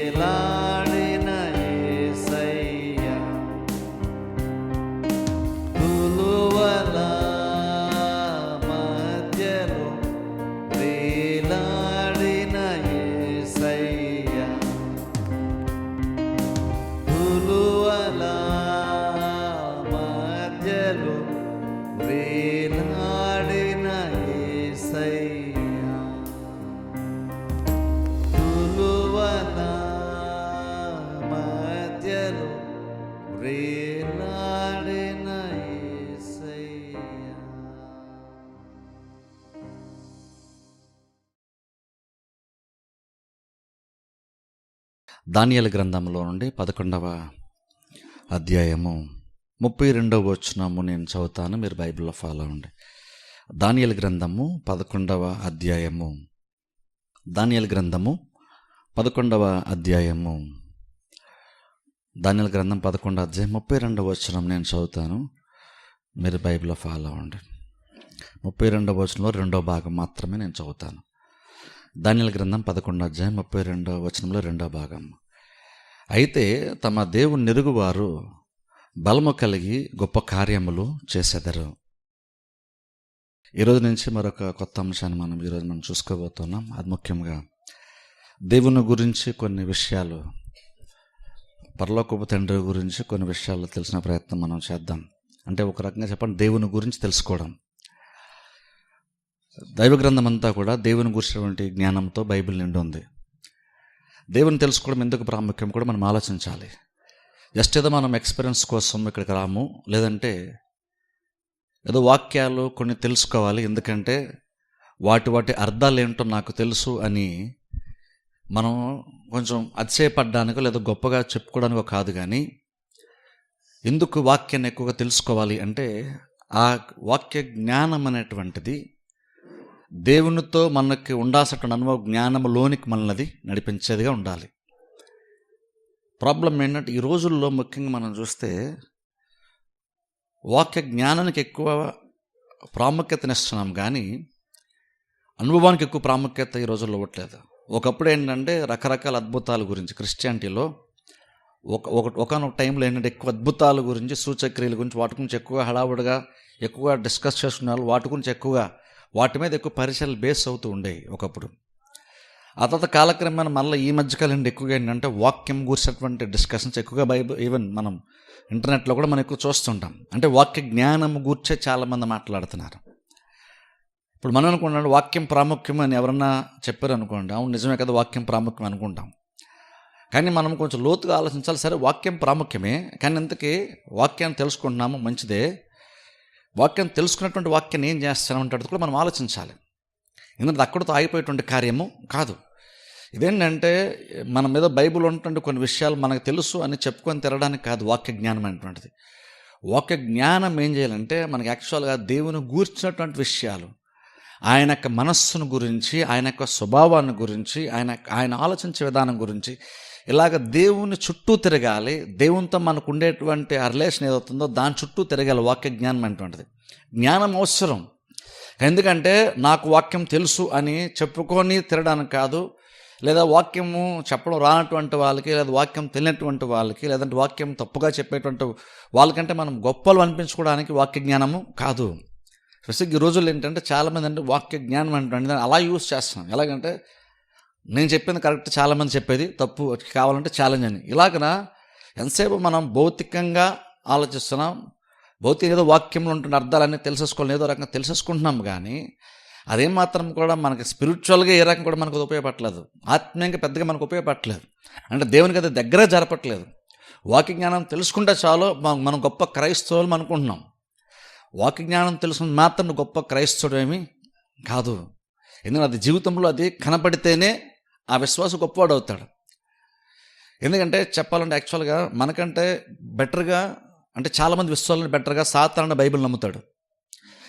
వేలాడిన యేసయ్యా దానియేలు గ్రంథంలో నుండి 11వ అధ్యాయము 32వ వచనము నేను చదువుతాను, మీరు బైబిల్లో ఫాలో అవ్వండి. దానియేలు గ్రంథము 11వ అధ్యాయము దానియేలు గ్రంథము 11వ అధ్యాయము దానియేలు గ్రంథం 11వ అధ్యాయం 32వ వచనం నేను చదువుతాను, మీరు బైబిల్లో ఫాలో అవ్వండి. 32వ వచనంలో రెండో భాగం మాత్రమే నేను చదువుతాను. దానియేలు గ్రంథం 11వ అధ్యాయం 32వ వచనంలో రెండో భాగం. అయితే తమ దేవుని నెరుగువారు బలము కలిగి గొప్ప కార్యములు చేసెదరు. ఈరోజు నుంచి మరొక కొత్త అంశాన్ని మనం చూసుకోబోతున్నాం. అది ముఖ్యంగా దేవుని గురించి కొన్ని విషయాలు, పరలోకపు తండ్రి గురించి కొన్ని విషయాలు తెలిసిన ప్రయత్నం మనం చేద్దాం. అంటే ఒక రకంగా చెప్పండి, దేవుని గురించి తెలుసుకోవడం. దైవ గ్రంథం అంతా కూడా దేవుని గురించినటువంటి జ్ఞానంతో బైబిల్ నిండి ఉంది. దేవుని తెలుసుకోవడం ఎందుకు ప్రాముఖ్యం కూడా మనం ఆలోచించాలి. జస్ట్ ఏదో మనం ఎక్స్పీరియన్స్ కోసం ఇక్కడికి రాము, లేదంటే ఏదో వాక్యాలు కొన్ని తెలుసుకోవాలి ఎందుకంటే వాటి అర్థాలు ఏంటో నాకు తెలుసు అని మనం కొంచెం అతిశయపడ్డానికో లేదా గొప్పగా చెప్పుకోవడానికో కాదు. కానీ ఎందుకు వాక్యాన్ని ఎక్కువగా తెలుసుకోవాలి అంటే ఆ వాక్య జ్ఞానం అనేటువంటిది దేవునితో మనకి ఉండాల్సిన అనుభవ జ్ఞానంలోనికి మనల్ని నడిపించేదిగా ఉండాలి. ప్రాబ్లం ఏంటంటే ఈ రోజుల్లో ముఖ్యంగా మనం చూస్తే వాక్య జ్ఞానానికి ఎక్కువ ప్రాముఖ్యతనిస్తున్నాం, కానీ అనుభవానికి ఎక్కువ ప్రాముఖ్యత ఈ రోజుల్లో ఇవ్వట్లేదు. ఒకప్పుడు ఏంటంటే రకరకాల అద్భుతాల గురించి క్రిస్టియానిటీలో ఒకనొక టైంలో ఏంటంటే ఎక్కువ అద్భుతాల గురించి, సూచక్రియల గురించి, వాటి గురించి ఎక్కువ హడావుడిగా ఎక్కువగా డిస్కస్ చేసుకునే వాటి గురించి ఎక్కువగా వాటి మీద ఎక్కువ పరిచయాలు బేస్ అవుతూ ఉండేవి ఒకప్పుడు. ఆ తర్వాత కాలక్రమేణా మళ్ళీ ఈ మధ్యకాలం ఎక్కువగా ఏంటంటే వాక్యం గురించినటువంటి డిస్కషన్స్ ఎక్కువగా ఈవెన్ మనం ఇంటర్నెట్లో కూడా మనం ఎక్కువ చూస్తుంటాం. అంటే వాక్య జ్ఞానం గురించే చాలామంది మాట్లాడుతున్నారు. ఇప్పుడు మనం అనుకున్నాం వాక్యం ప్రాముఖ్యం అని ఎవరన్నా చెప్పారు అనుకోండి, అవును నిజమే కదా వాక్యం ప్రాముఖ్యం అనుకుంటాం. కానీ మనం కొంచెం లోతుగా ఆలోచించాలి. సరే వాక్యం ప్రాముఖ్యమే, కానీ ఇంతకీ వాక్యాన్ని తెలుసుకుంటున్నాము మంచిదే, వాక్యం తెలుసుకున్నటువంటి వాక్యాన్ని ఏం చేస్తామంటే కూడా మనం ఆలోచించాలి. ఎందుకంటే అక్కడితో ఆగిపోయేటువంటి కార్యము కాదు. ఇదేంటంటే మన మీద బైబిల్ ఉన్నటువంటి కొన్ని విషయాలు మనకు తెలుసు అని చెప్పుకొని తిరగడానికి కాదు వాక్య జ్ఞానం అనేటువంటిది. వాక్య జ్ఞానం ఏం చేయాలంటే మనకి యాక్చువల్గా దేవుని గూర్చినటువంటి విషయాలు, ఆయన యొక్క మనస్సును గురించి, ఆయన యొక్క స్వభావాన్ని గురించి, ఆయన ఆలోచించే విధానం గురించి, ఇలాగ దేవుని చుట్టూ తిరగాలి. దేవునితో మనకు ఉండేటువంటి ఆ రిలేషన్ ఏదవుతుందో దాని చుట్టూ తిరగాలి. వాక్య జ్ఞానం అనేటువంటిది జ్ఞానం అవసరం. ఎందుకంటే నాకు వాక్యం తెలుసు అని చెప్పుకొని తిరగడానికి కాదు, లేదా వాక్యము చెప్పడం రానటువంటి వాళ్ళకి, లేదా వాక్యం తెలియనటువంటి వాళ్ళకి, లేదంటే వాక్యం తప్పుగా చెప్పేటువంటి వాళ్ళకంటే మనం గొప్పలు అనిపించుకోవడానికి వాక్య జ్ఞానము కాదు. స్పెసిఫిక్ ఈ రోజుల్లో ఏంటంటే చాలామంది అంటే వాక్య జ్ఞానం అంటే అలా యూజ్ చేస్తాం. ఎలాగంటే నేను చెప్పింది కరెక్ట్, చాలామంది చెప్పేది తప్పు, కావాలంటే ఛాలెంజ్ అని. ఇలాగన ఎంతసేపు మనం భౌతికంగా ఆలోచిస్తున్నాం, భౌతిక ఏదో వాక్యంలో ఉంటున్న అర్థాలన్నీ తెలిసేసుకోవాలి, ఏదో రకంగా తెలిసేసుకుంటున్నాం. కానీ అదేం మాత్రం కూడా మనకి స్పిరిచువల్గా ఏ రకం కూడా మనకు ఉపయోగపడలేదు, ఆత్మీయంగా పెద్దగా మనకు ఉపయోగపడలేదు. అంటే దేవునికి అది దగ్గర జరపట్లేదు. వాక్య జ్ఞానం తెలుసుకుంటే చాలు మనం గొప్ప క్రైస్తవులు అనుకుంటున్నాం. వాక్య జ్ఞానం తెలుసుకుని మాత్రం గొప్ప క్రైస్తవుడు ఏమీ కాదు. ఎందుకంటే అది జీవితంలో అది కనపడితేనే ఆ విశ్వాసం గొప్పవాడు అవుతాడు. ఎందుకంటే చెప్పాలంటే యాక్చువల్గా మనకంటే బెటర్గా, అంటే చాలామంది విశ్వాసాలను బెటర్గా సాతాను బైబిల్ నమ్ముతాడు.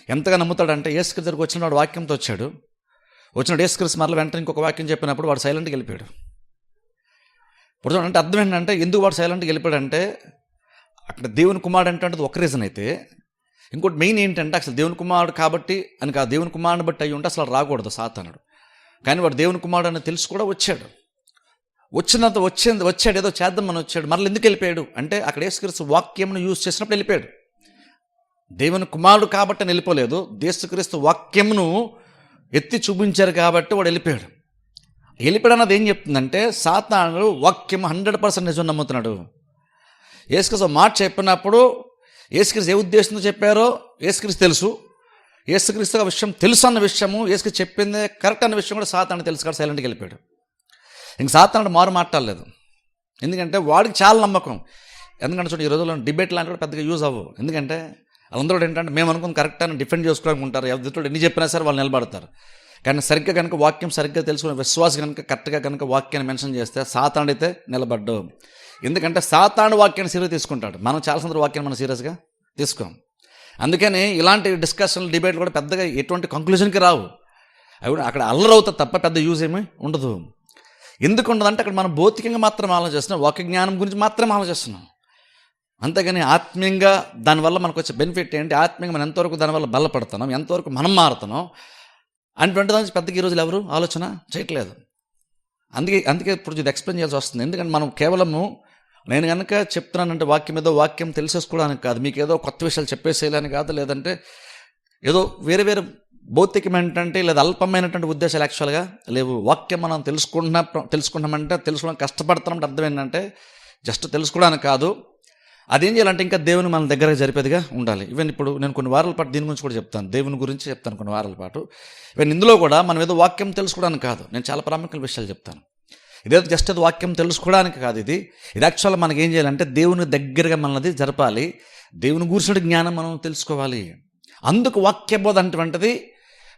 ఎంతగా నమ్ముతాడంటే యేసుక్రీస్తు దగ్గరికి వచ్చిన వాడు వాక్యంతో వచ్చినాడు యేసుక్రీస్తు మరల వెంటనే ఇంకొక వాక్యం చెప్పినప్పుడు వాడు సైలెంట్గా వెళ్ళిపోయాడు. ఇప్పుడు చూడండి, అంటే అర్థం ఏంటంటే ఎందుకు వాడు సైలెంట్గా వెళ్ళిపోయాడంటే అక్కడ దేవుని కుమారుడు అంటే ఒక రీజన్ అయితే, ఇంకోటి మెయిన్ ఏంటంటే అసలు దేవుని కుమారుడు కాబట్టి అని కాదు, దేవుని కుమారుని బట్టి అయ్యి ఉంటే అసలు రాకూడదు సాతానుడు. కానీ వాడు దేవుని కుమారుడు అని తెలుసు కూడా వచ్చాడు. వచ్చాడు ఏదో చేద్దామని వచ్చాడు. మరలా ఎందుకు వెళ్ళిపోయాడు అంటే అక్కడ యేసుక్రీస్తు వాక్యంను యూజ్ చేసినప్పుడు వెళ్ళిపోయాడు. దేవుని కుమారుడు కాబట్టి అని వెళ్ళిపోలేదు, యేసుక్రీస్తు వాక్యంను ఎత్తి చూపించారు కాబట్టి వాడు వెళ్ళిపోయాడు. వెళ్ళిపోయాడు అన్నది ఏం చెప్తుందంటే సాతానుడు వాక్యం 100% నిజం నమ్ముతున్నాడు. యేసుక్రీస్తు మాట చెప్పినప్పుడు యేసుక్రీస్తు ఏ ఉద్దేశంతో చెప్పారో యేసుక్రీస్తు తెలుసు. యేసుక్రీస్తు ఆ విషయం తెలుసు అన్న విషయము, యేసుక్రీస్తు చెప్పిందే కరెక్ట్ అన్న విషయం కూడా సాతాను తెలుసు కాబట్టి సైలెంట్గా వెళ్ళిపోయాడు. ఇంక సాతానుడు మారు మాట్లాడలేదు, ఎందుకంటే వాడికి చాలా నమ్మకం. ఎందుకంటే చూడండి ఈ రోజుల్లో డిబేట్ లాంటి కూడా పెద్దగా యూజ్ అవ్వవు. ఎందుకంటే అందరూ ఏంటంటే మేము అనుకుని కరెక్ట్ అని డిఫెండ్ చేసుకోవడానికి ఉంటారు. ఎదుటి ఎన్ని చెప్పినా సరే వాళ్ళు నిలబడతారు. కానీ సరిగ్గా కనుక వాక్యం సరిగ్గా తెలుసుకున్న విశ్వాసం కనుక కరెక్ట్గా కనుక వాక్యాన్ని మెన్షన్ చేస్తే సాతానుడు అయితే నిలబడ్డు. ఎందుకంటే సాతాను వాక్యాన్ని సీరియస్ తీసుకుంటాడు. మనం చాలా సందర్భ వాక్యాన్ని మనం సీరియస్గా తీసుకోం. అందుకని ఇలాంటి డిస్కషన్లు డిబేట్లు కూడా పెద్దగా ఎటువంటి కంక్లూజన్కి రావు. అవి అక్కడ అల్లరవుతుంది తప్ప పెద్ద యూజ్ ఏమీ ఉండదు. ఎందుకు ఉండదంటే అక్కడ మనం భౌతికంగా మాత్రం ఆలోచిస్తున్నాం, వాక్య జ్ఞానం గురించి మాత్రమే ఆలోచిస్తున్నాం. అంతేగాని ఆత్మీయంగా దానివల్ల మనకు వచ్చే బెనిఫిట్ ఏంటి, ఆత్మీయంగా మనం ఎంతవరకు దానివల్ల బలపడుతున్నాం, ఎంతవరకు మనం మారుతున్నాం అటువంటి దానికి పెద్దగా ఈ రోజులు ఎవరు ఆలోచన చేయట్లేదు. అందుకే ఇప్పుడు ఇది ఎక్స్ప్లెయిన్ చేయాల్సి వస్తుంది. ఎందుకంటే మనం కేవలము నేను కనుక చెప్తున్నానంటే వాక్యం ఏదో వాక్యం తెలిసేసుకోవడానికి కాదు, మీకు ఏదో కొత్త విషయాలు చెప్పేసేయాలని కాదు, లేదంటే ఏదో వేరే వేరే భౌతికమైనటువంటి లేదా అల్పమైనటువంటి ఉద్దేశాలు యాక్చువల్గా లేవు. వాక్యం మనం తెలుసుకుంటామంటే తెలుసుకోవడం కష్టపడుతున్నామంటే అర్థం ఏంటంటే జస్ట్ తెలుసుకోవడానికి కాదు, అదేం చేయాలంటే ఇంకా దేవుని మన దగ్గర జరిపేదిగా ఉండాలి. ఈవెన్ ఇప్పుడు నేను కొన్ని వారాల పాటు దీని గురించి కూడా చెప్తాను, దేవుని గురించి చెప్తాను కొన్ని వారాల పాటు. ఈవెన్ ఇందులో కూడా మనం ఏదో వాక్యం తెలుసుకోవడానికి కాదు, నేను చాలా ప్రాముఖ్యమైన విషయాలు చెప్తాను. ఇదేదో జస్ట్ అది వాక్యం తెలుసుకోవడానికి కాదు, ఇది యాక్చువల్గా మనకి ఏం చేయాలంటే దేవుని దగ్గరగా మనది జరపాలి, దేవుని గురించిన జ్ఞానం మనం తెలుసుకోవాలి. అందుకు వాక్యబోధ అటువంటిది.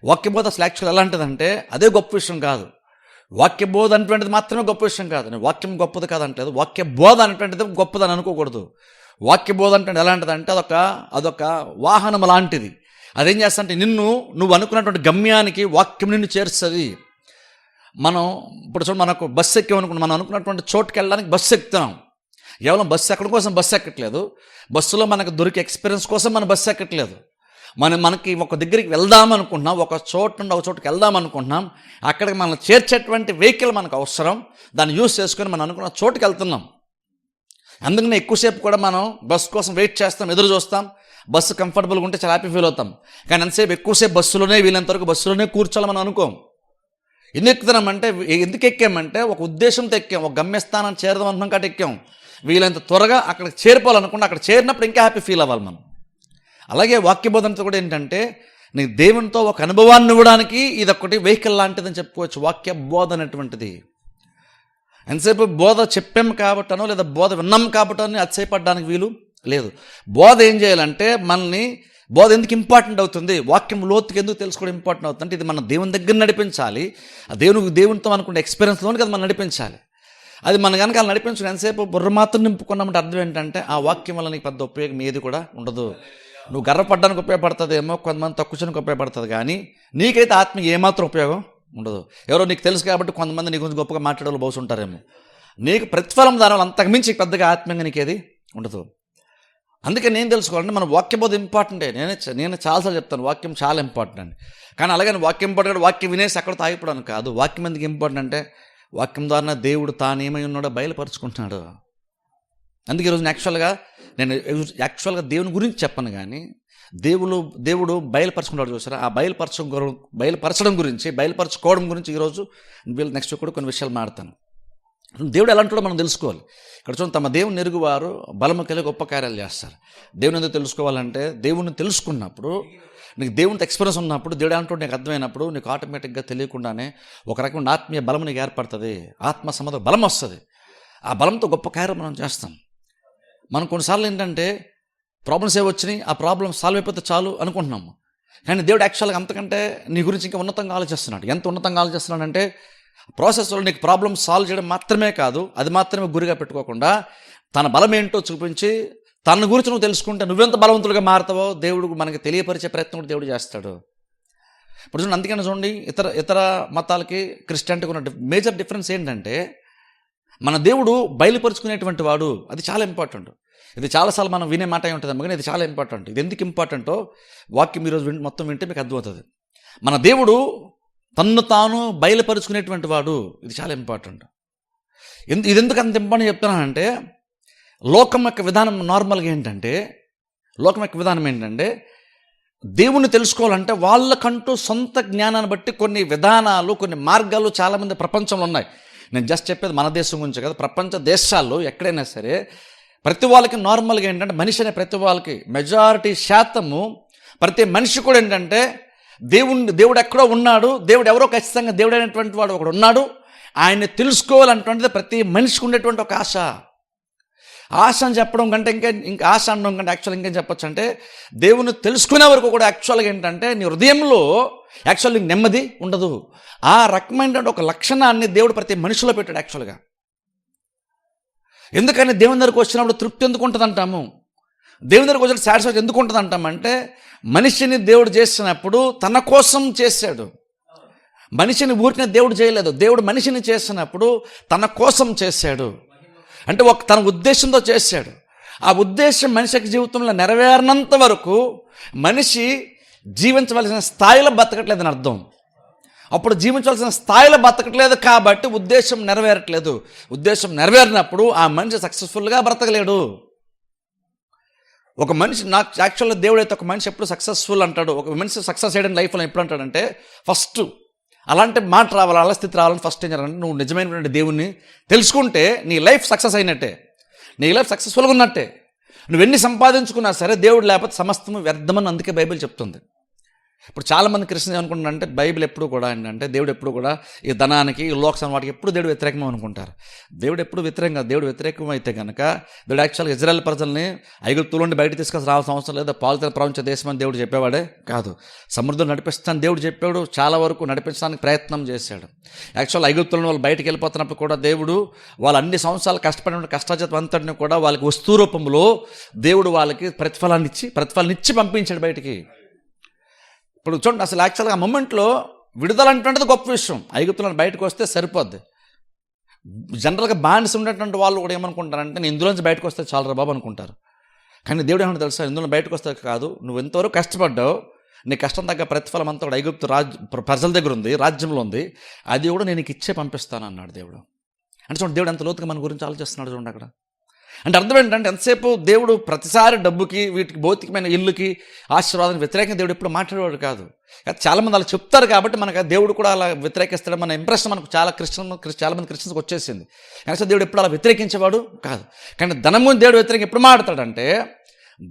వాక్యబోధ అసలు యాక్చువల్ ఎలాంటిదంటే అదే గొప్ప విషయం కాదు. వాక్యబోధ అటువంటిది మాత్రమే గొప్ప విషయం కాదు. నేను వాక్యం గొప్పది కాదంటలేదు, వాక్యబోధ అనేటువంటిది గొప్పదని అనుకోకూడదు. వాక్యబోధ అంటే ఎలాంటిదంటే అదొక వాహనం లాంటిది. అదేం చేస్తా నువ్వు అనుకున్నటువంటి గమ్యానికి వాక్యం నిన్ను చేరుస్తుంది. మనం ఇప్పుడు చూడ మనకు బస్సు ఎక్కామనుకుంటున్నాం, మనం అనుకున్నటువంటి చోటుకి వెళ్ళడానికి బస్సు ఎక్కుతున్నాం. కేవలం బస్సు ఎక్కడి కోసం బస్సు ఎక్కట్లేదు, బస్సులో మనకు దొరికే ఎక్స్పీరియన్స్ కోసం మనం బస్సు ఎక్కట్లేదు. మనకి ఒక దగ్గరికి వెళ్దామనుకుంటున్నాం, ఒక చోటు నుండి ఒక చోటుకి వెళ్దాం అనుకుంటున్నాం, అక్కడికి మనం చేర్చేటువంటి వెహికల్ మనకు అవసరం, దాన్ని యూజ్ చేసుకొని మనం అనుకున్న చోటుకి వెళ్తున్నాం. అందుకనే ఎక్కువసేపు కూడా మనం బస్సు కోసం వెయిట్ చేస్తాం, ఎదురు చూస్తాం. బస్సు కంఫర్టబుల్గా ఉంటే చాలా హ్యాపీ ఫీల్ అవుతాం. కానీ ఎంతసేపు ఎక్కువసేపు బస్సులోనే వీళ్ళంతవరకు బస్సులోనే కూర్చోాలని మనం అనుకోం. ఎందుకు ఎక్కుతున్నామంటే, ఎందుకు ఎక్కామంటే ఒక ఉద్దేశంతో ఎక్కాం, ఒక గమ్యస్థానాన్ని చేరదాం అనుకున్నాం కాబట్టి ఎక్కాం. వీళ్ళంత త్వరగా అక్కడికి చేరిపోవాలనుకుంటే అక్కడ చేరినప్పుడు ఇంకా హ్యాపీ ఫీల్ అవ్వాలి మనం. అలాగే వాక్యబోధనతో కూడా ఏంటంటే నీ దేవునితో ఒక అనుభవాన్ని ఇవ్వడానికి ఇదొకటి వెహికల్ లాంటిదని చెప్పుకోవచ్చు వాక్య బోధ అనేటువంటిది. ఎంతసేపు బోధ చెప్పాం కాబట్టనో లేదా బోధ విన్నాం కాబట్టనో అతిశయపడడానికి వీలు లేదు. బోధ ఏం చేయాలంటే మనల్ని బోధ ఎందుకు ఇంపార్టెంట్ అవుతుంది, వాక్యం లోతుకి ఎందుకు తెలుసుకోవడం ఇంపార్టెంట్ అవుతుంది అంటే ఇది మన దేవుని దగ్గర నడిపించాలి. ఆ దేవునితో అనుకునే ఎక్స్పీరియన్స్లోని కదా మనం నడిపించాలి. అది మన కనుక అలా నడిపించడం ఎంతసేపు బుర్ర మాత్రం నింపుకున్నామంటే అర్థం ఏంటంటే ఆ వాక్యం వల్ల నీకు పెద్ద ఉపయోగం ఏది కూడా ఉండదు. నువ్వు గర్వపడడానికి ఉపయోగపడుతుందేమో, కొంతమంది తక్కువడానికి ఉపయోగపడుతుంది, కానీ నీకైతే ఆత్మ ఏమాత్రం ఉపయోగం ఉండదు. ఎవరో నీకు తెలుసు కాబట్టి కొంతమంది నీ గురించి గొప్పగా మాట్లాడే బహుశా ఉంటారేమో, నీకు ప్రతిఫలం దానివల్ల అంతకుమించి పెద్దగా ఆత్మీయంగా నీకేది ఉండదు. అందుకే నేను తెలుసుకోవాలంటే మన వాక్యబోధ ఇంపార్టెంటే. నేను చాలాసార్లు చెప్తాను వాక్యం చాలా ఇంపార్టెంట్ అండి. కానీ అలాగే వాక్యం ఇంపార్టెంట్, వాక్యం వినేసి అక్కడ తాగిపోవడానికి కాదు. వాక్యం ఎందుకు ఇంపార్టెంట్ అంటే వాక్యం ద్వారా దేవుడు తాను ఏమై ఉన్నాడో బయలుపరుచుకుంటున్నాడు. అందుకే ఈరోజు నేను యాక్చువల్గా దేవుని గురించి చెప్పను, కానీ దేవుడు బయలుపరచుకుంటాడు చూసారా, ఆ బయలుపరచడం గురించి బయలుపరచుకోవడం గురించి ఈరోజు నెక్స్ట్ కూడా కొన్ని విషయాలు మాట్లాడతాను. దేవుడు ఎలాంటివాడో మనం తెలుసుకోవాలి. ఇక్కడ చూడండి, తమ దేవుని ఎరుగువారు బలము కలిగి గొప్ప కార్యాలు చేస్తారు. దేవుని ఎందుకు తెలుసుకోవాలంటే దేవుని తెలుసుకున్నప్పుడు నీకు దేవునితో ఎక్స్పీరియన్స్ ఉన్నప్పుడు దేవుడు అంటూ నీకు అర్థమైనప్పుడు నీకు ఆటోమేటిక్గా తెలియకుండానే ఒక రకమైన ఆత్మీయ బలం నీకు ఏర్పడుతుంది, ఆత్మ సంబంధ బలం వస్తుంది. ఆ బలంతో గొప్ప కార్యం మనం చేస్తాం. మనం కొన్నిసార్లు ఏంటంటే ప్రాబ్లమ్స్ వచ్చినాయి, ఆ ప్రాబ్లమ్ సాల్వ్ అయిపోతే చాలు అనుకుంటున్నాము. కానీ దేవుడు యాక్చువల్గా అంతకంటే నీ గురించి ఇంకా ఉన్నతంగా ఆలోచిస్తున్నాడు. ఎంత ఉన్నతంగా ఆలోచిస్తున్నాడంటే ప్రాసెస్లో నీకు ప్రాబ్లమ్ సాల్వ్ చేయడం మాత్రమే కాదు, అది మాత్రమే గురిగా పెట్టుకోకుండా తన బలం ఏంటో చూపించి తన గురించి నువ్వు తెలుసుకుంటే నువ్వెంత బలవంతులుగా మారుతావో దేవుడు మనకి తెలియపరిచే ప్రయత్నం కూడా దేవుడు చేస్తాడు. ఇప్పుడు చూడండి, అందుకని చూడండి ఇతర మతాలకి క్రిస్టియానిటీకి ఉన్న మేజర్ డిఫరెన్స్ ఏంటంటే మన దేవుడు బయలుపరుచుకునేటువంటి వాడు. అది చాలా ఇంపార్టెంట్. ఇది చాలాసార్లు మనం వినే మాట అయి ఉంటుంది, కానీ ఇది చాలా ఇంపార్టెంట్. ఇది ఎందుకు ఇంపార్టెంటో వాక్యం ఈరోజు మొత్తం వింటే మీకు అర్థమవుతుంది. మన దేవుడు తన్ను తాను బయలుపరుచుకునేటువంటి వాడు. ఇది చాలా ఇంపార్టెంట్. ఇది ఎందుకు అంత ఇంపార్టెంట్ చెప్తున్నానంటే లోకం యొక్క విధానం ఏంటంటే దేవుణ్ణి తెలుసుకోవాలంటే వాళ్ళకంటూ సొంత జ్ఞానాన్ని బట్టి కొన్ని విధానాలు, కొన్ని మార్గాలు చాలామంది ప్రపంచంలో ఉన్నాయి. నేను జస్ట్ చెప్పేది మన దేశం గురించి కదా, ప్రపంచ దేశాల్లో ఎక్కడైనా సరే ప్రతి వాళ్ళకి నార్మల్గా ఏంటంటే మనిషి అనే ప్రతి వాళ్ళకి మెజారిటీ శాతము ప్రతి మనిషి కూడా ఏంటంటే దేవుడు ఎక్కడో ఉన్నాడు, దేవుడు ఎవరో ఖచ్చితంగా దేవుడు అయినటువంటి వాడు ఒకడు ఉన్నాడు, ఆయన్ని తెలుసుకోవాలన్నటువంటిది ప్రతి మనిషికి ఉండేటువంటి ఒక ఆశ అని చెప్పడం కంటే ఇంకా ఆశ అనడం కంటే యాక్చువల్గా ఇంకేం చెప్పొచ్చు అంటే దేవుని తెలుసుకునే వరకు కూడా యాక్చువల్గా ఏంటంటే నీ హృదయంలో యాక్చువల్ నీకు నెమ్మది ఉండదు. ఆ రకమైన ఒక లక్షణాన్ని దేవుడు ప్రతి మనిషిలో పెట్టాడు యాక్చువల్గా. ఎందుకని దేవుని దగ్గరకు వచ్చినప్పుడు తృప్తి ఎందుకు ఉంటుంది అంటాము, దేవుని దగ్గరకు వచ్చిన సాటిస్ఫాక్షన్ ఎందుకు ఉంటుంది అంటామంటే, మనిషిని దేవుడు చేసినప్పుడు తన కోసం చేశాడు. మనిషిని ఊరికనే దేవుడు చేయలేదు. దేవుడు మనిషిని చేసినప్పుడు తన కోసం చేశాడు. అంటే తన ఉద్దేశంతో చేశాడు. ఆ ఉద్దేశం మనిషికి జీవితంలో నెరవేరినంత వరకు మనిషి జీవించవలసిన స్థాయిలో బతకట్లేదని అర్థం. అప్పుడు జీవించవలసిన స్థాయిలో బతకట్లేదు కాబట్టి ఉద్దేశం నెరవేరట్లేదు. ఉద్దేశం నెరవేరినప్పుడు ఆ మనిషి సక్సెస్ఫుల్గా బ్రతకలేడు. ఒక మనిషి నాకు యాక్చువల్గా దేవుడు అయితే ఒక మనిషి ఎప్పుడు సక్సెస్ఫుల్ అంటాడు, ఒక మనిషి సక్సెస్ చేయడం లైఫ్లో ఎప్పుడు అంటాడంటే, ఫస్ట్ అలాంటి మాట రావాలి, అలా స్థితి రావాలని ఫస్ట్ ఏం చేయాలంటే, నువ్వు నిజమైనటువంటి దేవుణ్ణి తెలుసుకుంటే నీ లైఫ్ సక్సెస్ అయినట్టే, నీ లైఫ్ సక్సెస్ఫుల్గా ఉన్నట్టే. నువ్వెన్ని సంపాదించుకున్నా సరే దేవుడు లేకపోతే సమస్తము వ్యర్థమని అందుకే బైబిల్ చెప్తుంది. ఇప్పుడు చాలామంది క్రిస్టియన్స్ అనుకుంటారంటే బైబిల్ ఎప్పుడు కూడా ఏంటంటే దేవుడు ఎప్పుడు కూడా ఈ ధనానికి ఈ లోక్సం వాటికి ఎప్పుడు దేవుడు వ్యతిరేకం అనుకుంటారు. దేవుడు ఎప్పుడు వ్యతిరేకం కాదు. దేవుడు వ్యతిరేకం అయితే కనుక దేవుడు యాక్చువల్గా ఇజ్రాయెల్ ప్రజల్ని ఐగుప్తు నుండి బయట తీసుకొని రావాల్సిన అవసరం లేదా, పాలితీన ప్రపంచ దేశం అని దేవుడు చెప్పేవాడే కాదు. సముద్రం నడిపిస్తాను దేవుడు చెప్పాడు, చాలా వరకు నడిపించడానికి ప్రయత్నం చేశాడు. యాక్చువల్ ఐగుప్తులను వాళ్ళు బయటకు వెళ్ళిపోతున్నప్పుడు కూడా దేవుడు వాళ్ళు అన్ని సంవత్సరాలు కష్టపడిన కష్టాజీతం అంతటిని కూడా వాళ్ళకి వస్తు రూపంలో దేవుడు వాళ్ళకి ప్రతిఫలాన్ని ఇచ్చి పంపించాడు బయటికి. ఇప్పుడు చూడండి, అసలు యాక్చువల్గా ఆ మూమెంట్లో విడుదల అంటున్నది గొప్ప విషయం. ఐగుప్తులను బయటకు వస్తే సరిపోద్ది. జనరల్గా బానిస ఉండేటువంటి వాళ్ళు కూడా ఏమనుకుంటారంటే, నేను ఇందులోంచి బయటకు వస్తే చాలరా బాబు అనుకుంటారు. కానీ దేవుడు ఏమన్నా తెలుసా, ఇందులో బయటకు వస్తే కాదు, నువ్వు ఎంతవరకు కష్టపడ్డావు, నీ కష్టం తగ్గ ప్రతిఫలం అంతా కూడా ఐగుప్తు ప్రజల దగ్గర ఉంది, రాజ్యంలో ఉంది, అది కూడా నేను నీకు ఇచ్చే పంపిస్తాను అన్నాడు దేవుడు. అంటే చూడండి, దేవుడు ఎంత లోతుగా మన గురించి ఆలోచిస్తున్నాడు చూడండి అక్కడ. అంటే అర్థం ఏంటంటే, ఎంతసేపు దేవుడు ప్రతిసారి డబ్బుకి వీటికి భౌతికమైన ఇల్లుకి ఆశీర్వాదానికి వ్యతిరేకంగా దేవుడు ఎప్పుడు మాట్లాడేవాడు కాదు. చాలామంది అలా చెప్తారు కాబట్టి మనకు దేవుడు కూడా అలా వ్యతిరేకిస్తాడు మన ఇంప్రెషన్ మనకు చాలామంది క్రిస్టియన్స్కి వచ్చేసింది. కానీ దేవుడు ఎప్పుడు అలా వ్యతిరేకించేవాడు కాదు. కానీ ధనం గురించి దేవుడు వ్యతిరేకం ఎప్పుడు మాట్లాడతాడంటే,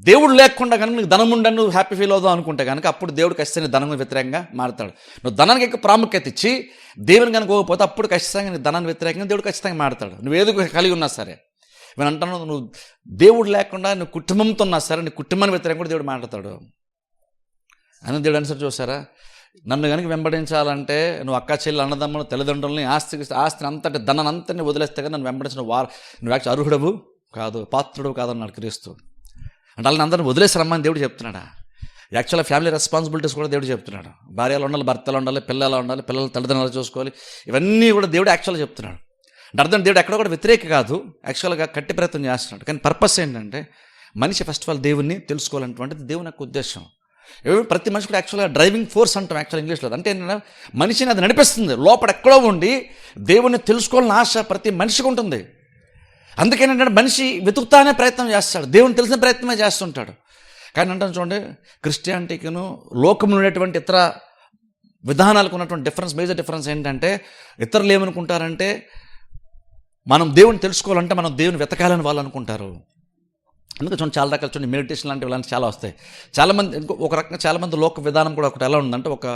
దేవుడు లేకుండా కనుక నీకు ధనం ఉండని నువ్వు హ్యాపీ ఫీల్ అవుదావు అనుకుంటే కనుక అప్పుడు దేవుడు ఖచ్చితంగా ధనం వ్యతిరేకంగా మాట్లాడతాడు. నువ్వు ధనానికి ఎక్కువ ప్రాముఖ్యత ఇచ్చి దేవుని కనుక పోకపోతే అప్పుడు ఖచ్చితంగా నీ ధనాన్ని వ్యతిరేకంగా దేవుడు ఖచ్చితంగా మాట్లాడతాడు. నువ్వు ఏదో కలిగి ఉన్నా సరే, నేను అంటాను, నువ్వు దేవుడు లేకుండా నువ్వు కుటుంబంతో ఉన్నా సరే నీ కుటుంబాన్ని వ్యతిరేకంగా కూడా దేవుడు మాట్లాడతాడు అని దేవుడు అనిసరి. చూసారా, నన్ను కనుక వెంబడించాలంటే నువ్వు అక్క చెల్లి అన్నదమ్ములు తల్లిదండ్రులని ఆస్తిని అంతటి ధనాన్ని అంతటిని వదిలేస్తే కానీ నన్ను వెంబడించిన నువ్వు యాక్చువల్ అర్హుడవు కాదు, పాత్రుడు కాదన్నాడు క్రీస్తు. అంటే వాళ్ళని అందరిని వదిలేసి రమ్మని దేవుడు చెప్తున్నాడా. యాక్చువల్గా ఫ్యామిలీ రెస్పాన్సిబిలిటీస్ కూడా దేవుడు చెప్తున్నాడు. భార్యలు ఉండాలి, భర్తలు ఉండాలి, పిల్లలు ఉండాలి, పిల్లల తల్లిదండ్రులు చూసుకోవాలి, ఇవన్నీ కూడా దేవుడు యాక్చువల్గా చెప్తున్నాడు. అంటే అర్థం దేవుడు ఎక్కడ కూడా వ్యతిరేక కాదు, యాక్చువల్గా కట్టి ప్రయత్నం చేస్తున్నాడు. కానీ పర్పస్ ఏంటంటే మనిషి ఫస్ట్ ఆఫ్ ఆల్ దేవుణ్ణి తెలుసుకోవాలన్నటువంటిది దేవుని యొక్క ఉద్దేశం. ప్రతి మనిషి కూడా యాక్చువల్గా డ్రైవింగ్ ఫోర్స్ అంటాం యాక్చువల్ ఇంగ్లీష్లో. అంటే ఏంటంటే మనిషిని అది నడిపిస్తుంది. లోపల ఎక్కడో ఉండి దేవుణ్ణి తెలుసుకోవాలని ఆశ ప్రతి మనిషికి ఉంటుంది. అందుకేంటంటే మనిషి వెతుకుతానే ప్రయత్నం చేస్తాడు, దేవుని తెలిసిన ప్రయత్నమే చేస్తుంటాడు. కానీ అంటాను చూడండి, క్రిస్టియానిటీకిను లోకంలో ఉండేటువంటి ఇతర విధానాలకు ఉన్నటువంటి మేజర్ డిఫరెన్స్ ఏంటంటే, ఇతరులు ఏమనుకుంటారంటే మనం దేవుని తెలుసుకోవాలంటే మనం దేవుని వెతకాలని వాళ్ళు అనుకుంటారు. అందుకే చూడండి, చాలా రకాల చూడండి మెడిటేషన్ లాంటివి ఇలాంటి చాలా వస్తాయి. చాలామంది ఒక రకంగా చాలామంది లోక విధానం కూడా ఒకటి ఎలా ఉందంటే, ఒక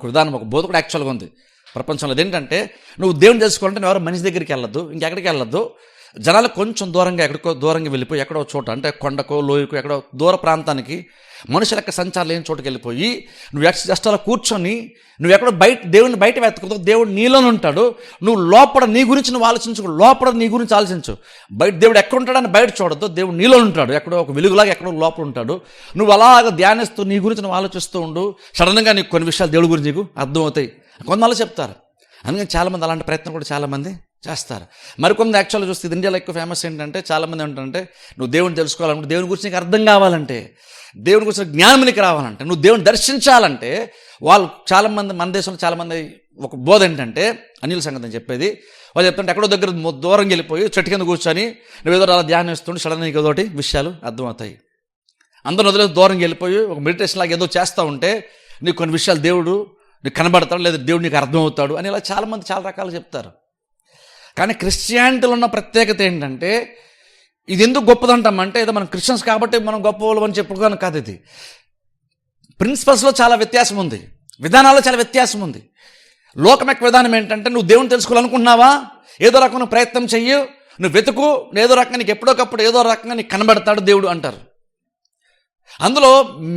విధానం, ఒక బోధ కూడా యాక్చువల్గా ఉంది ప్రపంచంలో. అదేంటంటే, నువ్వు దేవుని తెలుసుకోవాలంటే నువ్వు ఎవరు మనిషి దగ్గరికి వెళ్ళొద్దు, ఇంకెక్కడికి వెళ్ళొద్దు, జనాలు కొంచెం ఎక్కడికో దూరంగా వెళ్ళిపోయి ఎక్కడో చోట, అంటే కొండకో లోయకో ఎక్కడో దూర ప్రాంతానికి మనుషుల యొక్క సంచారం లేని చోటుకి వెళ్ళిపోయి నువ్వు జస్ట్ అలా కూర్చొని నువ్వు ఎక్కడో దేవుడిని బయట వెతకదు, దేవుడు నీలోనే ఉంటాడు. నువ్వు లోపల నీ గురించి నువ్వు ఆలోచించు, లోపల నీ గురించి ఆలోచించు. బయట దేవుడు ఎక్కడ ఉంటాడని బయట చూడద్దు, దేవుడు నీలో ఉంటాడు, ఎక్కడో ఒక వెలుగులాగా ఎక్కడో లోపల ఉంటాడు. నువ్వు అలాగ ధ్యానిస్తూ నీ గురించి నువ్వు ఆలోచిస్తూ ఉండు, సడన్గా నీకు కొన్ని విషయాలు దేవుడి గురించి నీకు అర్థమవుతాయి. కొంతమంది చెప్తారు. అందుకని చాలామంది అలాంటి ప్రయత్నం కూడా చాలామంది చేస్తారు. మరికొంత యాక్చువల్గా చూస్తే ఇది ఇండియాలో ఎక్కువ ఫేమస్ ఏంటంటే, చాలామంది ఏంటంటే నువ్వు దేవుని తెలుసుకోవాలంటే, దేవుని గురించి నీకు అర్థం కావాలంటే, దేవుని గురించి జ్ఞానం నీకు రావాలంటే, నువ్వు దేవుని దర్శించాలంటే, వాళ్ళు చాలామంది మన దేశంలో చాలామంది ఒక బోధ ఏంటంటే, అనిల్ సంగతి అని చెప్పేది, వాళ్ళు చెప్తుంటే ఎక్కడో దగ్గర దూరం వెళ్ళిపోయి చెట్టు కింద కూర్చొని నువ్వు ఏదో అలా ధ్యానిస్తుంటే సడన్ నీకు ఏదోటి విషయాలు అర్థమవుతాయి. అందరూ వదిలేదు దూరం వెళ్ళిపోయి ఒక మెడిటేషన్ లాగా ఏదో చేస్తూ ఉంటే నీకు కొన్ని విషయాలు దేవుడు నీకు కనబడతాడు, లేదా దేవుడు నీకు అర్థమవుతాడు అని ఇలా చాలామంది చాలా రకాలు చెప్తారు. కానీ క్రిస్టియానిటీలో ఉన్న ప్రత్యేకత ఏంటంటే, ఇది ఎందుకు గొప్పదంటామంటే ఏదో మనం క్రిస్టియన్స్ కాబట్టి మనం గొప్పవాళ్ళు అని చెప్పుకోవడం కాదు. ఇది ప్రిన్సిపల్స్లో చాలా వ్యత్యాసం ఉంది, విధానాల్లో చాలా వ్యత్యాసం ఉంది. లోకం యొక్క విధానం ఏంటంటే, నువ్వు దేవుని తెలుసుకోవాలనుకుంటున్నావా, ఏదో రకమైన ప్రయత్నం చెయ్యి, నువ్వు వెతుకు, ఏదో రకంగా నీకు ఎప్పుడోకప్పుడు ఏదో రకంగా నీకు కనబడతాడు దేవుడు అంటారు. అందులో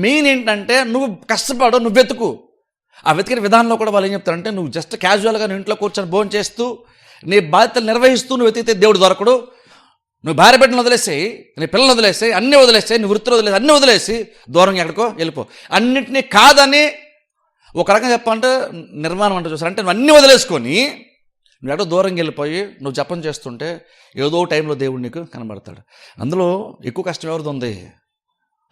మెయిన్ ఏంటంటే నువ్వు కష్టపడు, నువ్వు వెతుకు. ఆ వెతికిన విధానంలో కూడా వాళ్ళు ఏం చెప్తారంటే, నువ్వు జస్ట్ క్యాజువల్గా నీ ఇంట్లో కూర్చొని భోజనం చేస్తూ నీ బాధ్యతలు నిర్వహిస్తూ నువ్వు వెతికితే దేవుడు దొరకడు. నువ్వు భార్య బిడ్డను వదిలేసేయి, నీ పిల్లలు వదిలేసేయి, అన్నీ వదిలేసేయి, నీ వృత్తులు వదిలేసి అన్నీ వదిలేసి దూరంగా ఎక్కడికో వెళ్ళిపో. అన్నింటినీ కాదని ఒక రకంగా చెప్పాలంటే నిర్మాణం అంటే చూసారు అంటే నువ్వు అన్నీ వదిలేసుకొని నువ్వు ఎక్కడో దూరంగా వెళ్ళిపోయి నువ్వు జపం చేస్తుంటే ఏదో టైంలో దేవుడు నీకు కనబడతాడు. అందులో ఎక్కువ కష్టం ఎవరిది ఉంది?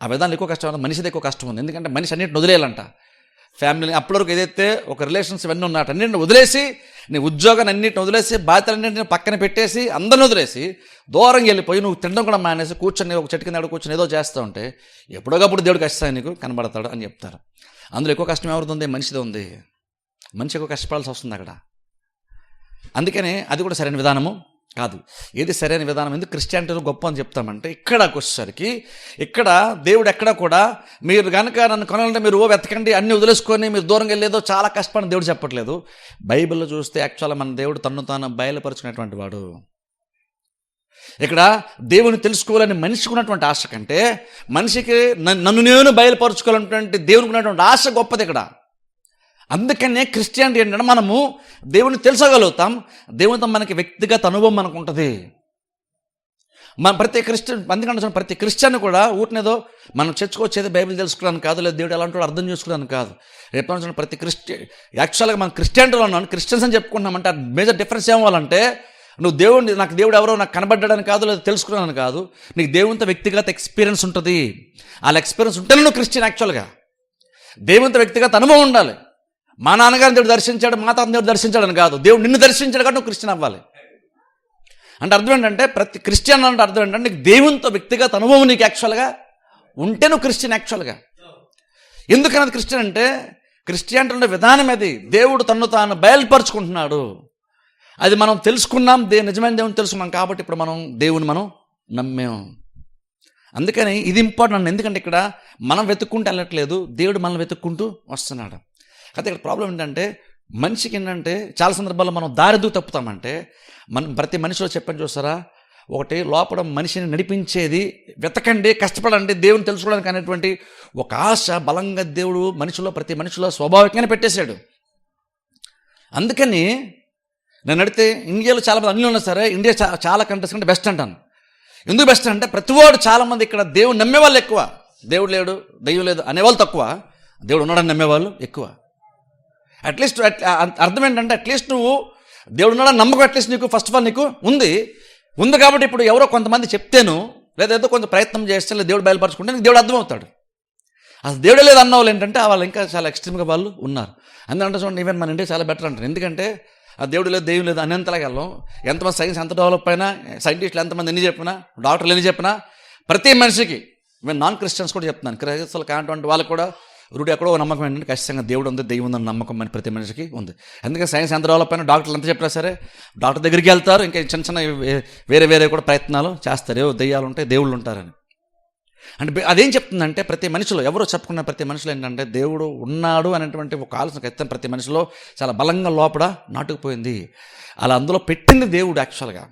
ఆ విధానం ఎక్కువ కష్టం ఉంది, మనిషిది ఎక్కువ కష్టం ఉంది. ఎందుకంటే మనిషి అన్నింటిని వదిలేయాలంట. ఫ్యామిలీని అప్పటి వరకు ఏదైతే ఒక రిలేషన్స్ ఇవన్నీ ఉన్నట్టు అన్నింటిని వదిలేసి, నీ ఉద్యోగాన్ని అన్నింటిని వదిలేసి, బాధ్యతలన్నింటిని పక్కన పెట్టేసి, అందరిని వదిలేసి దూరంగా వెళ్ళిపోయి నువ్వు తినడం కూడా మానేసి కూర్చొని ఒక చెట్టు కింద కూర్చొని ఏదో చేస్తూ ఉంటే ఎప్పుడోకప్పుడు దేవుడు కష్టం నీకు కనబడతాడు అని చెప్తారు. అందులో ఎక్కువ కష్టం ఎవరిది ఉంది? మనిషిది ఉంది. మనిషి ఎక్కువ కష్టపడాల్సి వస్తుంది అక్కడ. అందుకనే అది కూడా సరైన విధానము కాదు. ఏది సరైన విధానం? ఎందుకు క్రిస్టియానిటీలో గొప్ప అని చెప్తామంటే, ఇక్కడకు వచ్చేసరికి ఇక్కడ దేవుడు ఎక్కడ కూడా మీరు కనుక నన్ను కొనాలంటే మీరు వెతకండి, అన్ని వదిలేసుకొని మీరు దూరంగా వెళ్ళేదో చాలా కష్టపడి దేవుడు చెప్పట్లేదు. బైబిల్లో చూస్తే యాక్చువల్గా మన దేవుడు తన్ను తాను బయలుపరుచుకునేటువంటి వాడు. ఇక్కడ దేవుని తెలుసుకోవాలని మనిషికి ఉన్నటువంటి ఆశ కంటే మనిషికి నన్ను నేను బయలుపరుచుకోవాలన్నటువంటి దేవునికి ఉన్నటువంటి ఆశ గొప్పది ఇక్కడ. అందుకనే క్రిస్టియానిటీ ఏంటంటే మనము దేవుని తెలుసుకోగలుగుతాం, దేవునితో మనకి వ్యక్తిగత అనుభవం మనకు ఉంటుంది. మన ప్రతి క్రిస్టియన్ కూడా ఊటినేదో మనం చర్చకొచ్చేది బైబిల్ తెలుసుకోవడానికి కాదు, లేదా దేవుడు ఎలాంటి వాడు అర్థం చేసుకోవడానికి కాదు. రేపు ప్రతి యాక్చువల్గా మనం క్రిస్టియానిటీలో ఉన్నాను, క్రిస్టియన్స్ అని చెప్పుకుంటున్నామంటే ఆ మేజర్ డిఫరెన్స్ ఏమవ్వాలంటే, నువ్వు నాకు దేవుడు ఎవరో నాకు కనబడ్డాడని కాదు, లేదా తెలుసుకున్నాను కాదు, నీకు దేవునితో వ్యక్తిగత ఎక్స్పీరియన్స్ ఉంటుంది. వాళ్ళ ఎక్స్పీరియన్స్ ఉంటేనే నువ్వు క్రిస్టియన్. యాక్చువల్గా దేవునితో వ్యక్తిగత అనుభవం ఉండాలి. మా నాన్నగారిని దేవుడు దర్శించాడు, మా తాత దేవుడు దర్శించాడని కాదు, దేవుడు నిన్ను దర్శించాడు కాబట్టి నువ్వు క్రిస్టియన్ అవ్వాలి. అంటే అర్థం ఏంటంటే ప్రతి క్రిస్టియన్ అంటే అర్థం ఏంటంటే నీకు దేవునితో వ్యక్తిగత అనుభవం నీకు యాక్చువల్గా ఉంటే నువ్వు క్రిస్టియన్. యాక్చువల్గా ఎందుకన్నది క్రిస్టియన్ అంటే, క్రిస్టియానిటీ ఉండే విధానం అది. దేవుడు తన్ను తాను బయలుపరుచుకుంటున్నాడు. అది మనం తెలుసుకున్నాం, నిజమైన దేవుని తెలుసుకున్నాం కాబట్టి ఇప్పుడు మనం దేవుని మనం నమ్మాం. అందుకని ఇది ఇంపార్టెంట్. ఎందుకంటే ఇక్కడ మనం వెతుక్కుంటూ వెళ్ళట్లేదు, దేవుడు మనల్ని వెతుక్కుంటూ వస్తున్నాడు. అయితే ఇక్కడ ప్రాబ్లం ఏంటంటే, మనిషికి ఏంటంటే చాలా సందర్భాల్లో మనం దారిదూ తప్పుతామంటే, ప్రతి మనిషిలో చెప్పని చూస్తారా, ఒకటి లోపల మనిషిని నడిపించేది వెతకండి, కష్టపడండి, దేవుని తెలుసుకోవడానికి అనేటువంటి ఒక ఆశ బలంగా దేవుడు ప్రతి మనిషిలో స్వాభావికంగానే పెట్టేశాడు. అందుకని నేను అడిగితే ఇండియాలో చాలామంది అన్నీ ఉన్నా సరే ఇండియా చాలా కంట్రీస్ కంటే బెస్ట్ అంటాను. ఎందుకు బెస్ట్ అంటే ప్రతివాడు చాలామంది ఇక్కడ దేవుడు నమ్మేవాళ్ళు ఎక్కువ, దేవుడు లేడు దెయ్యం లేదు అనేవాళ్ళు తక్కువ, దేవుడు ఉన్నాడని నమ్మేవాళ్ళు ఎక్కువ. అట్లీస్ట్ అర్థం ఏంటంటే, అట్లీస్ట్ నువ్వు దేవుడు ఉన్నాడని నమ్మకం అట్లీస్ట్ నీకు ఫస్ట్ ఆఫ్ ఆల్ నీకు ఉంది కాబట్టి ఇప్పుడు ఎవరో కొంతమంది చెప్తేను, లేదా ఏదో కొంచెం ప్రయత్నం చేస్తే, లేదా దేవుడు బయలుపరచుకుంటే నీకు దేవుడు అర్థమవుతాడు. అసలు దేవుడే లేదు అన్న వాళ్ళు ఏంటంటే వాళ్ళు ఇంకా చాలా ఎక్స్ట్రీమ్గా వాళ్ళు ఉన్నారు. అందుకంటే చూడండి, ఈవెన్ మన ఇండియా చాలా బెటర్ అంటారు. ఎందుకంటే ఆ దేవుడు లేదు దెయ్యం లేదు అనేంతలాగెళ్ళం. ఎంతమంది సైన్స్ ఎంత డెవలప్ అయినా, సైంటిస్టులు ఎంతమంది ఎన్ని చెప్పినా, డాక్టర్లు ఎన్ని చెప్పినా, ప్రతి మనిషికి ఈవెన్ నాన్ క్రిస్టియన్స్ కూడా చెప్తున్నాను, క్రైస్తవులు కానటువంటి వాళ్ళకు కూడా రూఢి ఎక్కడో నమ్మకం ఏంటంటే ఖచ్చితంగా దేవుడు ఉంది, దెయ్యం ఉందని నమ్మకం అని ప్రతి మనిషికి ఉంది. ఎందుకంటే సైన్స్ ఎంత డెవలప్ అయినా, డాక్టర్లు ఎంత చెప్పినా సరే డాక్టర్ దగ్గరికి వెళ్తారు, ఇంకా చిన్న వేరే కూడా ప్రయత్నాలు చేస్తారు, దెయ్యాలు ఉంటాయి దేవుళ్ళు ఉంటారని. అంటే అదేం చెప్తుందంటే, ప్రతి మనిషిలో ఎవరో చెప్పుకున్న ప్రతి మనిషిలో ఏంటంటే దేవుడు ఉన్నాడు అనేటువంటి ఒక ఆలోచన ఖచ్చితంగా ప్రతి మనిషిలో చాలా బలంగా లోపల నాటుకుపోయింది. అలా అందులో పెట్టింది దేవుడు యాక్చువల్గా.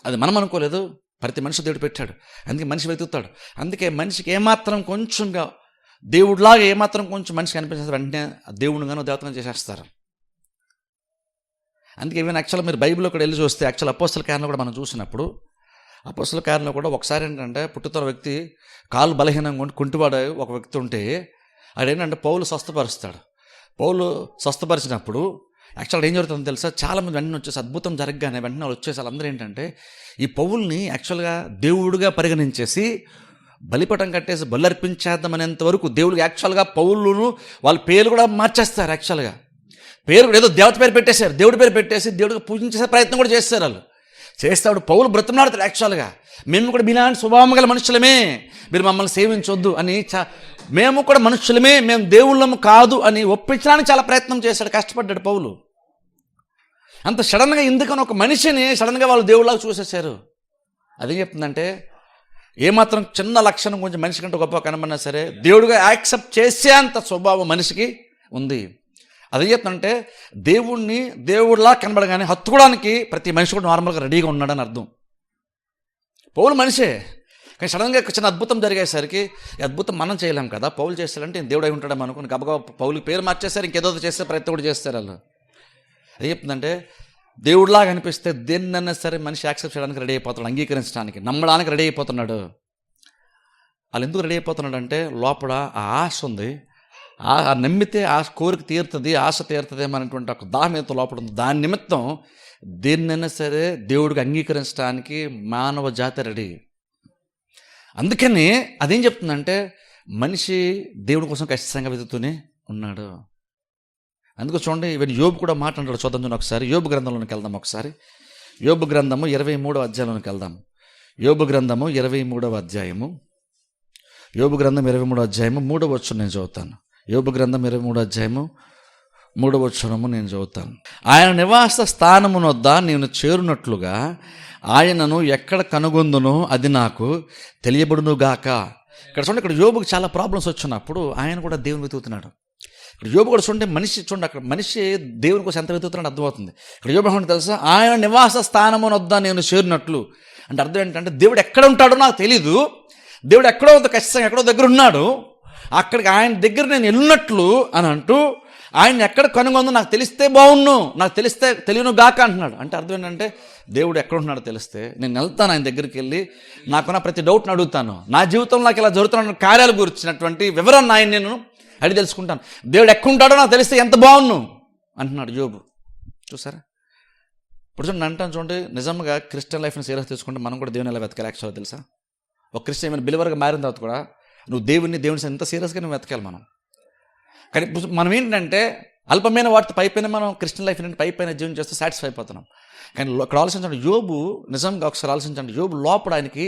అది మనం అనుకోలేదు, ప్రతి మనిషి దేవుడు పెట్టాడు. అందుకే మనిషి వెతుకుతాడు. అందుకే మనిషికి ఏమాత్రం కొంచెంగా దేవుడిలాగా ఏమాత్రం కొంచెం మనిషికి అనిపించేది వెంటనే దేవుడిని గాను దేవతను చేసేస్తారు. అందుకే ఈవెన్ యాక్చువల్గా మీరు బైబిల్లో కూడా వెళ్ళి చూస్తే, యాక్చువల్ అపోస్తల కార్యంలో కూడా మనం చూసినప్పుడు, అపోస్తల కార్యంలో కూడా ఒకసారి ఏంటంటే పుట్టుతున్న వ్యక్తి కాలు బలహీనంగా ఉండి కుంటివాడు ఒక వ్యక్తి ఉంటే అదేంటంటే పౌలు స్వస్థపరుస్తాడు. పౌలు స్వస్థపరిచినప్పుడు యాక్చువల్గా ఏం జరుగుతుందో తెలుసా, చాలామంది వెంటనే వచ్చేసి అద్భుతం జరగగానే వెంటనే వాళ్ళు వచ్చేసి వాళ్ళందరూ ఏంటంటే ఈ పౌల్ని యాక్చువల్గా దేవుడిగా పరిగణించేసి బలిపటం కట్టేసి బలర్పించేద్దామనేంత వరకు దేవుడికి యాక్చువల్గా పౌలును వాళ్ళ పేరు కూడా మార్చేస్తారు. యాక్చువల్గా పేరు కూడా ఏదో దేవత పేరు పెట్టేశారు, దేవుడి పేరు పెట్టేసి దేవుడికి పూజించేసే ప్రయత్నం కూడా చేస్తారు. వాళ్ళు చేస్తాడు. పౌలు బ్రతిమలాడతాడు యాక్చువల్గా, మేము కూడా మీలాంటి స్వభావం గల మనుషులమే, మీరు మమ్మల్ని సేవించొద్దు అని, మేము కూడా మనుషులమే, మేము దేవుళ్ళము కాదు అని ఒప్పించడానికి చాలా ప్రయత్నం చేశాడు, కష్టపడ్డాడు పౌలు. అంత సడన్గా ఎందుకని ఒక మనిషిని సడన్గా వాళ్ళు దేవుళ్ళలాగా చూసేశారు. అదేం చెప్తుందంటే, ఏమాత్రం చిన్న లక్షణం కొంచెం మనిషి కంటే గొప్ప కనబడినా సరే దేవుడిగా యాక్సెప్ట్ చేసే అంత స్వభావం మనిషికి ఉంది. అదేం చెప్తుందంటే, దేవుణ్ణి దేవుడిలా కనబడగానే హత్తుకోవడానికి ప్రతి మనిషి కూడా నార్మల్గా రెడీగా ఉన్నాడని అర్థం. పౌలు మనిషే కానీ సడన్గా చిన్న అద్భుతం జరిగేసరికి ఈ అద్భుతం మనం చేయలేం కదా, పౌలు చేస్తారంటే దేవుడు అయి ఉంటాడేమో అనుకుని గబగబా పౌలుకి పేరు మార్చేస్తారు, ఇంకేదో చేస్తే ప్రతి ఒక్కటి చేస్తారు వాళ్ళు. అది చెప్తుందంటే దేవుడిలాగా అనిపిస్తే దేన్నైనా సరే మనిషి యాక్సెప్ట్ చేయడానికి రెడీ అయిపోతున్నాడు, అంగీకరించడానికి, నమ్మడానికి రెడీ అయిపోతున్నాడు. వాళ్ళు ఎందుకు రెడీ అయిపోతున్నాడు అంటే లోపల ఆ ఆశ ఉంది, ఆ నమ్మితే ఆ కోరిక తీరుతుంది, ఆశ తీరుతుంది అనేటువంటి ఒక దాహం లోపల ఉంది. దాని నిమిత్తం దేన్నైనా సరే దేవుడికి అంగీకరించడానికి మానవ జాతి రెడీ. అందుకని అదేం చెప్తుందంటే మనిషి దేవుడి కోసం ఖచ్చితంగా వెతుకుతూనే ఉన్నాడు. అందుకు చూడండి, ఈవెన్ యోబు కూడా మాట్లాడాడు. చూద్దాం ఒకసారి యోబు గ్రంథంలోనికి వెళ్దాం. ఒకసారి యోబు గ్రంథము 23వ అధ్యాయంలోనికి వెళ్దాం. యోబు గ్రంథము 23వ అధ్యాయము, యోబు గ్రంథం 23వ అధ్యాయము 3వ వచనం నేను చదువుతాను. యోబు గ్రంథం 23వ అధ్యాయము 3వ వచనము నేను చదువుతాను. ఆయన నివాస స్థానమునొద్ద నేను చేరునట్లుగా ఆయనను ఎక్కడ కనుగొందునో అది నాకు తెలియబడునుగాక. ఇక్కడ చూడండి, ఇక్కడ యోబుకి చాలా ప్రాబ్లమ్స్ వచ్చినప్పుడు ఆయన కూడా దేవుని వెతుకుతున్నాడు. ఇక్కడ యోబు కూడా చూడండి, చూడండి అక్కడ మనిషి దేవుని కోసం ఎంత వెతుకుతున్నాడు అర్థమవుతుంది. ఇక్కడ యోబు ఏమంటే తెలుసా, ఆయన నివాస స్థానమునొద్ద నేను చేరినట్లు అంటే అర్థం ఏంటంటే దేవుడు ఎక్కడ ఉంటాడో నాకు తెలీదు, దేవుడు ఎక్కడో ఖచ్చితంగా ఎక్కడో దగ్గర ఉన్నాడు, అక్కడికి ఆయన దగ్గర నేను వెళ్ళినట్లు అని అంటూ ఆయన ఎక్కడ కనుగొందో నాకు తెలిస్తే బాగుండు, నాకు తెలియను గాక అంటున్నాడు. అంటే అర్థం ఏంటంటే దేవుడు ఎక్కడ ఉన్నాడో తెలిస్తే నేను వెళ్తాను, ఆయన దగ్గరికి వెళ్ళి నాకున్న ప్రతి డౌట్ని అడుగుతాను, నా జీవితంలో నాకు ఇలా జరుగుతున్న కార్యాల గురించినటువంటి వివరాన్ని ఆయన నేను అడిగి తెలుసుకుంటాను. దేవుడు ఎక్కడుంటాడో నాకు తెలిస్తే ఎంత బాగుండు అంటున్నాడు యోబు. చూసారా? ఇప్పుడు చూడండి అంటాను, చూడండి నిజంగా క్రిస్టియన్ లైఫ్ని సీరియస్ తీసుకుంటే మనం కూడా దేవుని ఎలా వెతకాలి యాక్చువల్గా తెలుసా? ఒక క్రిస్టియన్ ఏమైనా బిలివర్గా మారిన తర్వాత కూడా నువ్వు దేవుని ఎంత సీరియస్గా నువ్వు వెతకాలి మనం. కానీ మనం ఏంటంటే అల్పమైన వాటితో పైపైన మనం క్రిస్టియన్ లైఫ్ నుండి పైపైన జీవనం చేస్తూ సాటిస్ఫై అయిపోతున్నాం. కానీ ఇక్కడ ఆలోచించండి, యోబు నిజంగా ఒకసారి ఆలోచించండి, యోబు లోపల ఆయనకి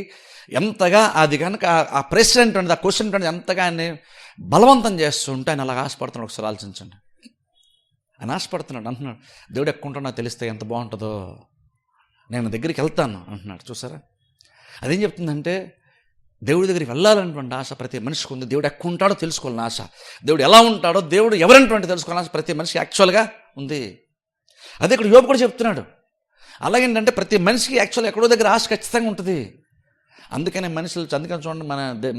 ఎంతగా అది కనుక ఆ ప్రశ్న ఏంటంటే ఆ క్వశ్చన్ ఏంటంటే ఎంతగా ఆయన్ని బలవంతం చేస్తుంటే ఆయన అలాగ ఆశపడుతున్నాడు. ఒకసారి ఆలోచించండి, ఆయన ఆశపడుతున్నాడు, అంటున్నాడు దేవుడు ఎక్కుంటాడో నాకు తెలిస్తే ఎంత బాగుంటుందో, నేను దగ్గరికి వెళ్తాను అంటున్నాడు. చూసారా? అదేం చెప్తుందంటే దేవుడి దగ్గరికి వెళ్ళాలన్నటువంటి ఆశ ప్రతి మనిషికి ఉంది. దేవుడు ఎక్కడ ఉంటాడో తెలుసుకోవాలని ఆశ, దేవుడు ఎలా ఉంటాడో, దేవుడు ఎవరంటువంటి తెలుసుకోవాలని ఆశ ప్రతి మనిషికి యాక్చువల్గా ఉంది. అదే ఇక్కడ యోబు కూడా చెప్తున్నాడు. అలాగేంటంటే ప్రతి మనిషికి యాక్చువల్గా ఎక్కడో దగ్గర ఆశ ఖచ్చితంగా ఉంటుంది. అందుకనే మనుషులు అందుకని చూడండి,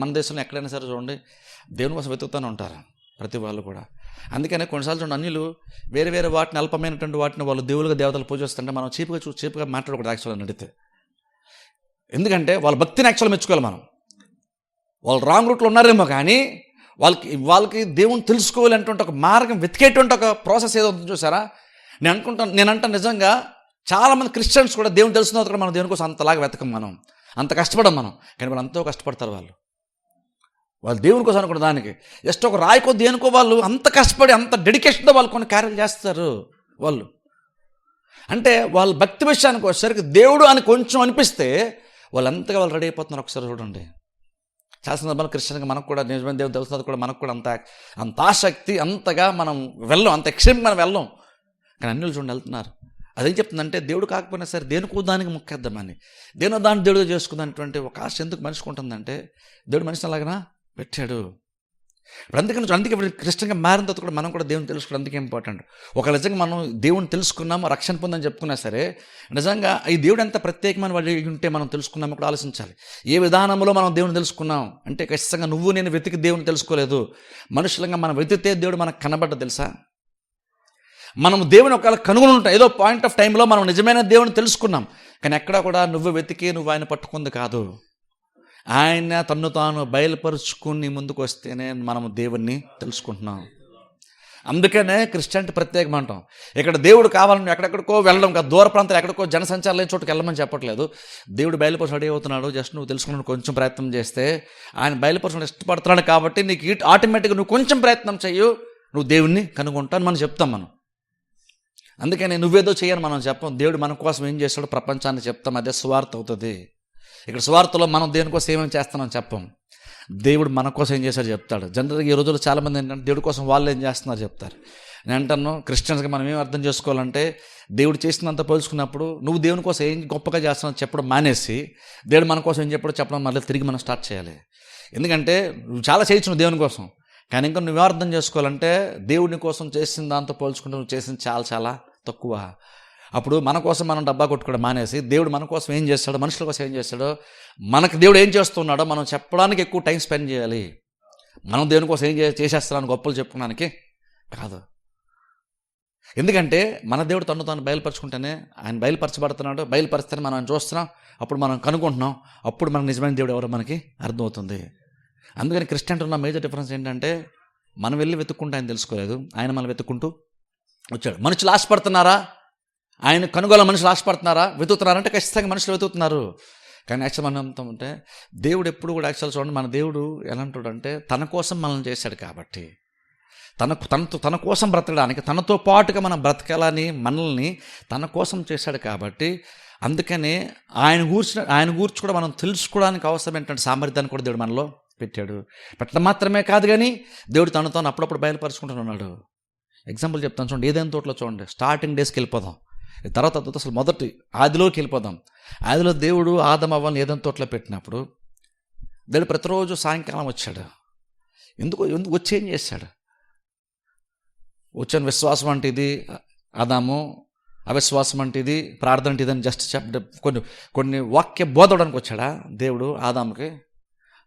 మన దేశంలో ఎక్కడైనా సరే చూడండి దేవుని కోసం వెతుకుతూనే ఉంటారు ప్రతి వాళ్ళు కూడా. అందుకనే కొన్నిసార్లు చూడండి అన్యులు వేరే వేరే వాటిని అల్పమైనటువంటి వాటిని వాళ్ళు దేవులుగా దేవతలు పూజిస్తుంటే మనం చీపుగా మాట్లాడకూడదు యాక్చువల్గా నడితే. ఎందుకంటే వాళ్ళ భక్తిని యాక్చువల్గా మెచ్చుకోవాలి మనం. వాళ్ళు రాంగ్ రూట్లో ఉన్నారేమో కానీ వాళ్ళకి దేవుని తెలుసుకోవాలంటే ఒక మార్గం వెతికేటువంటి ఒక ప్రాసెస్ ఏదో ఉంటుంది. చూసారా? నేనంటాను నిజంగా చాలామంది క్రిస్టియన్స్ కూడా దేవుని తెలుసుకున్న కూడా మనం దేవుని కోసం అంతలాగా వెతకం, మనం అంత కష్టపడం మనం. కానీ వాళ్ళు ఎంతో కష్టపడతారు వాళ్ళు దేవుని కోసం అనుకున్న దానికి జస్ట్ ఒక రాయికో దేనికో వాళ్ళు అంత కష్టపడి అంత డెడికేషన్తో వాళ్ళు కొన్ని కార్యాలు చేస్తారు. వాళ్ళు అంటే వాళ్ళ భక్తి విషయానికి వచ్చేసరికి దేవుడు అని కొంచెం అనిపిస్తే వాళ్ళు ఎంతగా వాళ్ళు రెడీ అయిపోతున్నారు ఒకసారి చూడండి. చాలా సందర్భాలు క్రిస్టియన్గా మనకు కూడా నిజమైన దేవుడు తెలుస్తున్నది కూడా మనకు కూడా అంత ఆసక్తి, అంతగా మనం వెళ్ళం, అంత ఎక్స్ట్రీమ్ మనం వెళ్ళం. కానీ అన్యులు చూడండి వెళ్తున్నారు. అదేం చెప్తుందంటే దేవుడు కాకపోయినా సరే దేనికో దానికి మొక్కేద్దామని, దాన్ని దేవుడు చేసుకున్నటువంటి ఒక ఆశ ఎందుకు మనిషికి ఉంటుందంటే దేవుడు మనిషిని అలాగనా పెట్టాడు. ఇప్పుడు అందుకే ఇప్పుడు క్రిస్టియన్గా మారిన తర్వాత కూడా మనం కూడా దేవుని తెలుసుకోవడం అందుకే ఇంపార్టెంట్. ఒక నిజంగా మనం దేవుని తెలుసుకున్నాము, రక్షణ పొందని చెప్పుకున్నా సరే నిజంగా ఈ దేవుడు ఎంత ప్రత్యేకమైన వాడి ఉంటే మనం తెలుసుకున్నాము కూడా ఆలోచించాలి. ఏ విధానంలో మనం దేవుని తెలుసుకున్నాం అంటే ఖచ్చితంగా నువ్వు నేను వెతికి దేవుని తెలుసుకోలేదు. మనుషులంగా మనం వెతికితే దేవుడు మనకు కనబడ్డ తెలుసా? మనం దేవుని ఒకవేళ కనుగొని ఉంటాం, ఏదో పాయింట్ ఆఫ్ టైంలో మనం నిజమైన దేవుని తెలుసుకున్నాం. కానీ ఎక్కడా కూడా నువ్వు వెతికి నువ్వు ఆయన పట్టుకుంది కాదు, ఆయన తన్ను తాను బయలుపరుచుకుని ముందుకు వస్తేనే మనం దేవుణ్ణి తెలుసుకుంటున్నాం. అందుకనే క్రిస్టియానిటీ ప్రత్యేకం అంటాం. ఇక్కడ దేవుడు కావాలని ఎక్కడెక్కడికో వెళ్ళడం కాదు, దూర ప్రాంతాలు ఎక్కడికో జనసంచారం లేని చోటుకి వెళ్ళమని చెప్పట్లేదు. దేవుడు బయలుపరచు రెడీ అవుతున్నాడు, జస్ట్ నువ్వు తెలుసుకుని కొంచెం ప్రయత్నం చేస్తే ఆయన బయలుపరచడం ఇష్టపడుతున్నాడు కాబట్టి నీకు ఆటోమేటిక్గా నువ్వు కొంచెం ప్రయత్నం చెయ్యు, నువ్వు దేవుణ్ణి కనుగొంటాను మనం చెప్తాం. మనం అందుకని నువ్వేదో చేయని మనం చెప్పం, దేవుడు మన కోసం ఏం చేస్తాడో ప్రపంచాన్ని చెప్తాం, అదే సువార్త అవుతుంది. ఇక్కడ సువార్తలో మనం దేనికోసం ఏమేమి చేస్తున్నాం చెప్పం, దేవుడు మన కోసం ఏం చేశాడో చెప్తాడు. జనరల్గా ఈ రోజుల్లో చాలామంది ఏంటంటే దేవుడి కోసం వాళ్ళు ఏం చేస్తున్నారు చెప్తారు. నేను అంటాను క్రిస్టియన్స్గా మనం ఏం అర్థం చేసుకోవాలంటే దేవుడు చేసినంత పోల్చుకున్నప్పుడు నువ్వు దేవుని కోసం ఏం గొప్పగా చేస్తున్నావు చెప్పడం మానేసి దేవుడు మన కోసం ఏం చెప్పడం మళ్ళీ తిరిగి మనం స్టార్ట్ చేయాలి. ఎందుకంటే నువ్వు చాలా చేయొచ్చు నువ్వు దేవుని కోసం, కానీ ఇంకా నువ్వు అర్థం చేసుకోవాలంటే దేవుడిని కోసం చేసిన దాంతో పోల్చుకుంటే నువ్వు చేసింది చాలా చాలా తక్కువ. అప్పుడు మన కోసం మనం డబ్బా కొట్టుకోవడం మానేసి దేవుడు మన కోసం ఏం చేస్తాడో, మనుషుల కోసం ఏం చేస్తాడో, మనకు దేవుడు ఏం చేస్తున్నాడో మనం చెప్పడానికి ఎక్కువ టైం స్పెండ్ చేయాలి. మనం దేవుని కోసం ఏం చేసేస్తున్నాను గొప్పలు చెప్పుకోవడానికి కాదు. ఎందుకంటే మన దేవుడు తను తాను బయలుపరుచుకుంటేనే, ఆయన బయలుపరచబడుతున్నాడు, బయలుపరిస్తేనే మనం ఆయన చూస్తున్నాం, అప్పుడు మనం కనుక్కుంటున్నాం, అప్పుడు మన నిజమైన దేవుడు ఎవరో మనకి అర్థమవుతుంది. అందుకని క్రిస్టియన్తో ఉన్న మేజర్ డిఫరెన్స్ ఏంటంటే, మనం వెళ్ళి వెతుక్కుంటూ ఆయన తెలుసుకోలేదు, ఆయన మనం వెతుక్కుంటూ వచ్చాడు. మనుషులు ఆశపడుతున్నారా? ఆయన కనుగోల మనుషులు ఆశపడుతున్నారా? వెతుకుతున్నారంటే ఖచ్చితంగా మనుషులు వెతుకుతున్నారు. కానీ యాక్చువల్ మనం అంటే దేవుడు ఎప్పుడు కూడా యాక్చువల్ చూడండి, మన దేవుడు ఎలా అంటాడంటే తన కోసం మనల్ని చేశాడు కాబట్టి, తన కోసం బ్రతకడానికి, తనతో పాటుగా మనం బ్రతకాలని మనల్ని తన కోసం చేశాడు కాబట్టి, అందుకనే ఆయన గూర్చి కూడా మనం తెలుసుకోవడానికి అవసరం ఏంటంటే సామర్థ్యాన్ని కూడా దేవుడు మనలో పెట్టాడు. పెట్టడం మాత్రమే కాదు కానీ దేవుడు తను తాను అప్పుడప్పుడు బయలుపరుచుకుంటున్నాడు. ఎగ్జాంపుల్ చెప్తాను చూడండి, ఏదైనా తోటలో చూడండి, స్టార్టింగ్ డేస్కి వెళ్ళిపోదాం, తర్వాత అసలు మొదటి ఆదిలోకి వెళ్ళిపోదాం. ఆదిలో దేవుడు ఆదమ అవ్వని ఏదైనా తోటలో పెట్టినప్పుడు దేవుడు ప్రతిరోజు సాయంకాలం వచ్చాడు. ఎందుకు వచ్చి ఏం చేశాడు? వచ్చాను విశ్వాసం అంటే ఇది ఆదాము, అవిశ్వాసం అంటే ఇది, ప్రార్థన అంటే ఇదని జస్ట్ కొన్ని వాక్య బోధడానికి వచ్చాడా దేవుడు ఆదాముకి?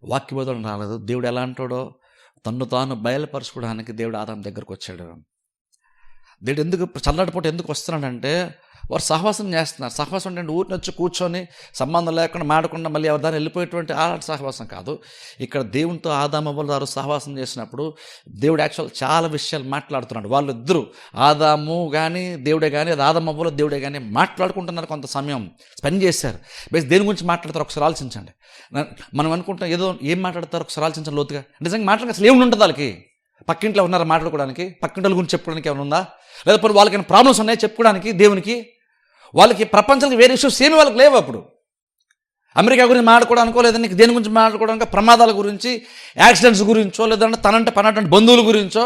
వాక్య బోధన రాలేదు. దేవుడు ఎలా అంటాడో తన్ను తాను బయలుపరచుకోవడానికి దేవుడు ఆదాము దగ్గరకు వచ్చాడు. దేవుడు ఎందుకు చల్లటిపూట ఎందుకు వస్తున్నాడంటే, వారు సహవాసం చేస్తున్నారు. సహవాసం అంటే ఊరిని వచ్చి కూర్చొని సంబంధం లేకుండా మాడకుండా మళ్ళీ ఎవరిదాన్ని వెళ్ళిపోయేటువంటి అలాంటి సహవాసం కాదు. ఇక్కడ దేవునితో ఆదాము అవ్వలు సహవాసం చేసినప్పుడు దేవుడు యాక్చువల్ చాలా విషయాలు మాట్లాడుతున్నాడు. వాళ్ళిద్దరూ ఆదాము కానీ దేవుడే కానీ, అది ఆదాము అవ్వలు దేవుడే కానీ మాట్లాడుకుంటున్నారు, కొంత సమయం స్పెండ్ చేశారు. బేస్ దేని గురించి మాట్లాడతారు ఒకసారి ఆలోచించండి. మనం అనుకుంటాం ఏదో ఏం మాట్లాడతారు ఒకసారి ఆలోచించండి లోతుగా. నిజంగా మాట్లాడక అసలు ఏమి ఉంటుంది వాళ్ళకి? పక్కింట్లో ఉన్నారా మాట్లాడుకోవడానికి? పక్కింటి గురించి చెప్పుకోవడానికి ఏమైనా ఉందా? లేకపోతే వాళ్ళకైనా ప్రాబ్లమ్స్ ఉన్నాయా చెప్పుకోవడానికి దేవునికి? వాళ్ళకి ప్రపంచానికి వేరే ఇష్యూస్ ఏమి వాళ్ళకి లేవు. అప్పుడు అమెరికా గురించి మాట్లాడుకోవడానికో, లేదంటే దేని గురించి మాట్లాడుకోవడానికి, ప్రమాదాల గురించి, యాక్సిడెంట్స్ గురించో, లేదంటే తనంటే పనటువంటి బంధువుల గురించో,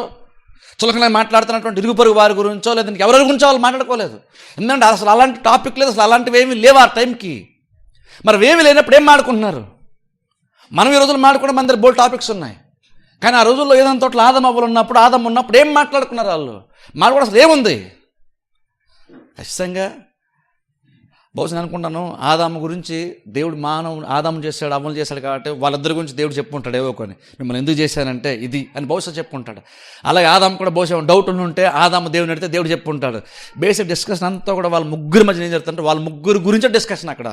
చులకన మాట్లాడుతున్నటువంటి ఇరుగు పొరుగు వారి గురించో, లేదంటే ఎవరి గురించో వాళ్ళు మాట్లాడుకోలేదు. ఎందుకంటే అసలు అలాంటి టాపిక్ లేదు, అసలు అలాంటివి ఏమీ లేవు ఆ టైంకి. మరి ఏమీ లేనప్పుడు ఏం మాట్లాడుకుంటున్నారు? మనం ఈ రోజులు మాట్లాడుకోవడం మన దగ్గర బోల్డ్ టాపిక్స్ ఉన్నాయి. కానీ ఆ రోజుల్లో ఏదైనా తోటలో ఆదమ అవ్వలు ఉన్నప్పుడు, ఆదమ ఉన్నప్పుడు ఏం మాట్లాడుకున్నారు వాళ్ళు? మాట్లాడుకోవడం అసలు ఏముంది? ఖచ్చితంగా బహుశా అనుకుంటాను ఆదాము గురించి దేవుడు ఆదాము చేశాడు, అవ్వలు చేశాడు కాబట్టి వాళ్ళిద్దరి గురించి దేవుడు చెప్పుకుంటాడు ఏవో కొన్ని, మిమ్మల్ని ఎందుకు చేశానంటే ఇది అని బహుశా చెప్పుకుంటాడు. అలాగే ఆదాము కూడా బహుశా డౌట్ ఉంటే ఆదాము దేవుని అడిగితే దేవుడు చెప్పుకుంటాడు. బేసిక్ డిస్కషన్ అంతా కూడా వాళ్ళ ముగ్గురు మధ్య ఏం జరుగుతుంటే వాళ్ళ ముగ్గురు గురించే డిస్కషన్ అక్కడ.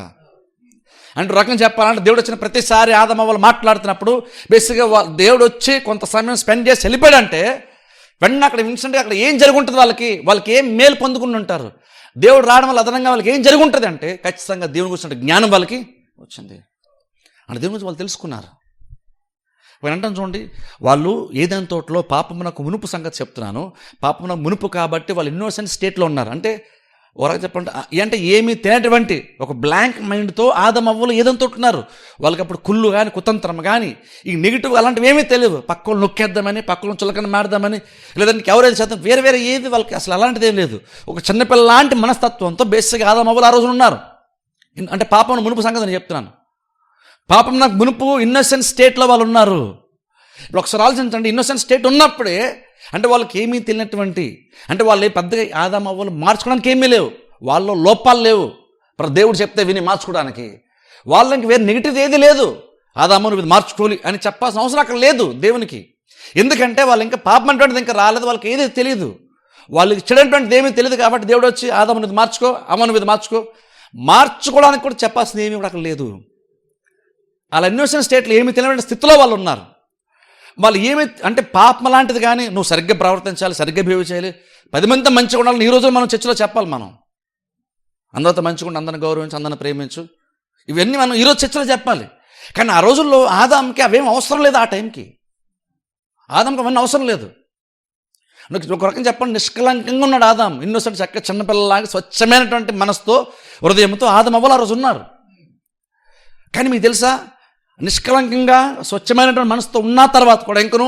అంటే రకం చెప్పాలంటే దేవుడు వచ్చిన ప్రతిసారి ఆదమ అవ్వలు మాట్లాడుతున్నప్పుడు బేసిక్గా దేవుడు వచ్చి కొంత సమయం స్పెండ్ చేసి వెళ్ళిపోయాడంటే వెంటనే అక్కడ ఇన్సిడెంట్గా అక్కడ ఏం జరుగుంటుంది, వాళ్ళకి ఏం మేలు పొందుకుని ఉంటారు. దేవుడు రావడం వల్ల అదనంగా వాళ్ళకి ఏం జరుగుంటుంది అంటే ఖచ్చితంగా దేవుని గురించి జ్ఞానం వాళ్ళకి వచ్చింది. అంటే దేవుని గురించి వాళ్ళు తెలుసుకున్నారు. అంటాను చూడండి, వాళ్ళు ఏదైనా తోటలో పాపమునకు మునుపు సంగతి చెప్తున్నాను, పాపమునకు మునుపు కాబట్టి వాళ్ళు ఇన్నోసెంట్ స్టేట్లో ఉన్నారు. అంటే ఓరగా చెప్పండి, అంటే ఏమీ తినేటువంటి ఒక బ్లాంక్ మైండ్తో ఆదమ అవ్వలు ఏదైనా తోటున్నారు. వాళ్ళకి అప్పుడు కుళ్ళు కానీ, కుతంత్రం కానీ, ఈ నెగిటివ్ అలాంటివి ఏమీ తెలియదు. పక్కలు నొక్కేద్దామని, పక్కలను చులకన మాడదామని, లేదంటే ఎవరైనా చేద్దాం, వేరే ఏది వాళ్ళకి అసలు అలాంటిది ఏం లేదు. ఒక చిన్నపిల్ల లాంటి మనస్తత్వంతో బేసిక్గా ఆదమ అవ్వలు ఆ రోజున ఉన్నారు. అంటే పాపం మునుపు సంగతి నేను చెప్తున్నాను. పాపం నాకు మునుపు ఇన్నోసెంట్ స్టేట్లో వాళ్ళు ఉన్నారు. ఇప్పుడు ఒకసారి ఆలోచించండి, ఇన్నోసెంట్ స్టేట్ ఉన్నప్పుడే అంటే వాళ్ళకి ఏమీ తెలియనటువంటి, అంటే వాళ్ళు పెద్దగా ఆదాము అవ్వలు మార్చుకోవడానికి ఏమీ లేవు, వాళ్ళలో లోపాలు లేవు. దేవుడు చెప్తే విని మార్చుకోవడానికి వాళ్ళకి వేరే నెగిటివ్ ఏది లేదు. ఆదామును ఇది మార్చుకోవాలి అని చెప్పాల్సిన అవసరం అక్కడ లేదు దేవునికి. ఎందుకంటే వాళ్ళు ఇంకా పాపం అటువంటిది ఇంకా రాలేదు, వాళ్ళకి ఏది తెలియదు, వాళ్ళకి చెడటువంటిది ఏమీ తెలియదు. కాబట్టి దేవుడు వచ్చి ఆదామును ఇది మార్చుకో, అమ్మను ఇది మార్చుకోవడానికి కూడా చెప్పాల్సింది ఏమీ కూడా అక్కడ లేదు. అలా ఇన్నోసెంట్ స్టేట్లో ఏమీ తెలియని స్థితిలో వాళ్ళు ఉన్నారు. వాళ్ళు ఏమి అంటే పాపం లాంటిది కానీ నువ్వు సరిగ్గా ప్రవర్తించాలి, సరిగ్గా బిహేవ్ చేయాలి, 10 మందితో మంచిగా ఉండాలని ఈ రోజు మనం చర్చలో చెప్పాలి. మనం అందరితో మంచిగా ఉండి, అందరిని గౌరవించు, అందరిని ప్రేమించు, ఇవన్నీ మనం ఈరోజు చర్చలో చెప్పాలి. కానీ ఆ రోజుల్లో ఆదాంకి అవేం అవసరం లేదు. ఆ టైంకి ఆదాంకి అవన్నీ అవసరం లేదు. ఒక రకం చెప్పండి, నిష్కలంకంగా ఉన్నాడు ఆదాం. ఇన్నోసెంట్ చక్కగా చిన్నపిల్లలాగా స్వచ్ఛమైనటువంటి మనసుతో, హృదయంతో ఆదాం అవ్వలు ఆ రోజు ఉన్నారు. కానీ మీకు తెలుసా, నిష్కలంకంగా స్వచ్ఛమైనటువంటి మనసుతో ఉన్న తర్వాత కూడా ఇంకను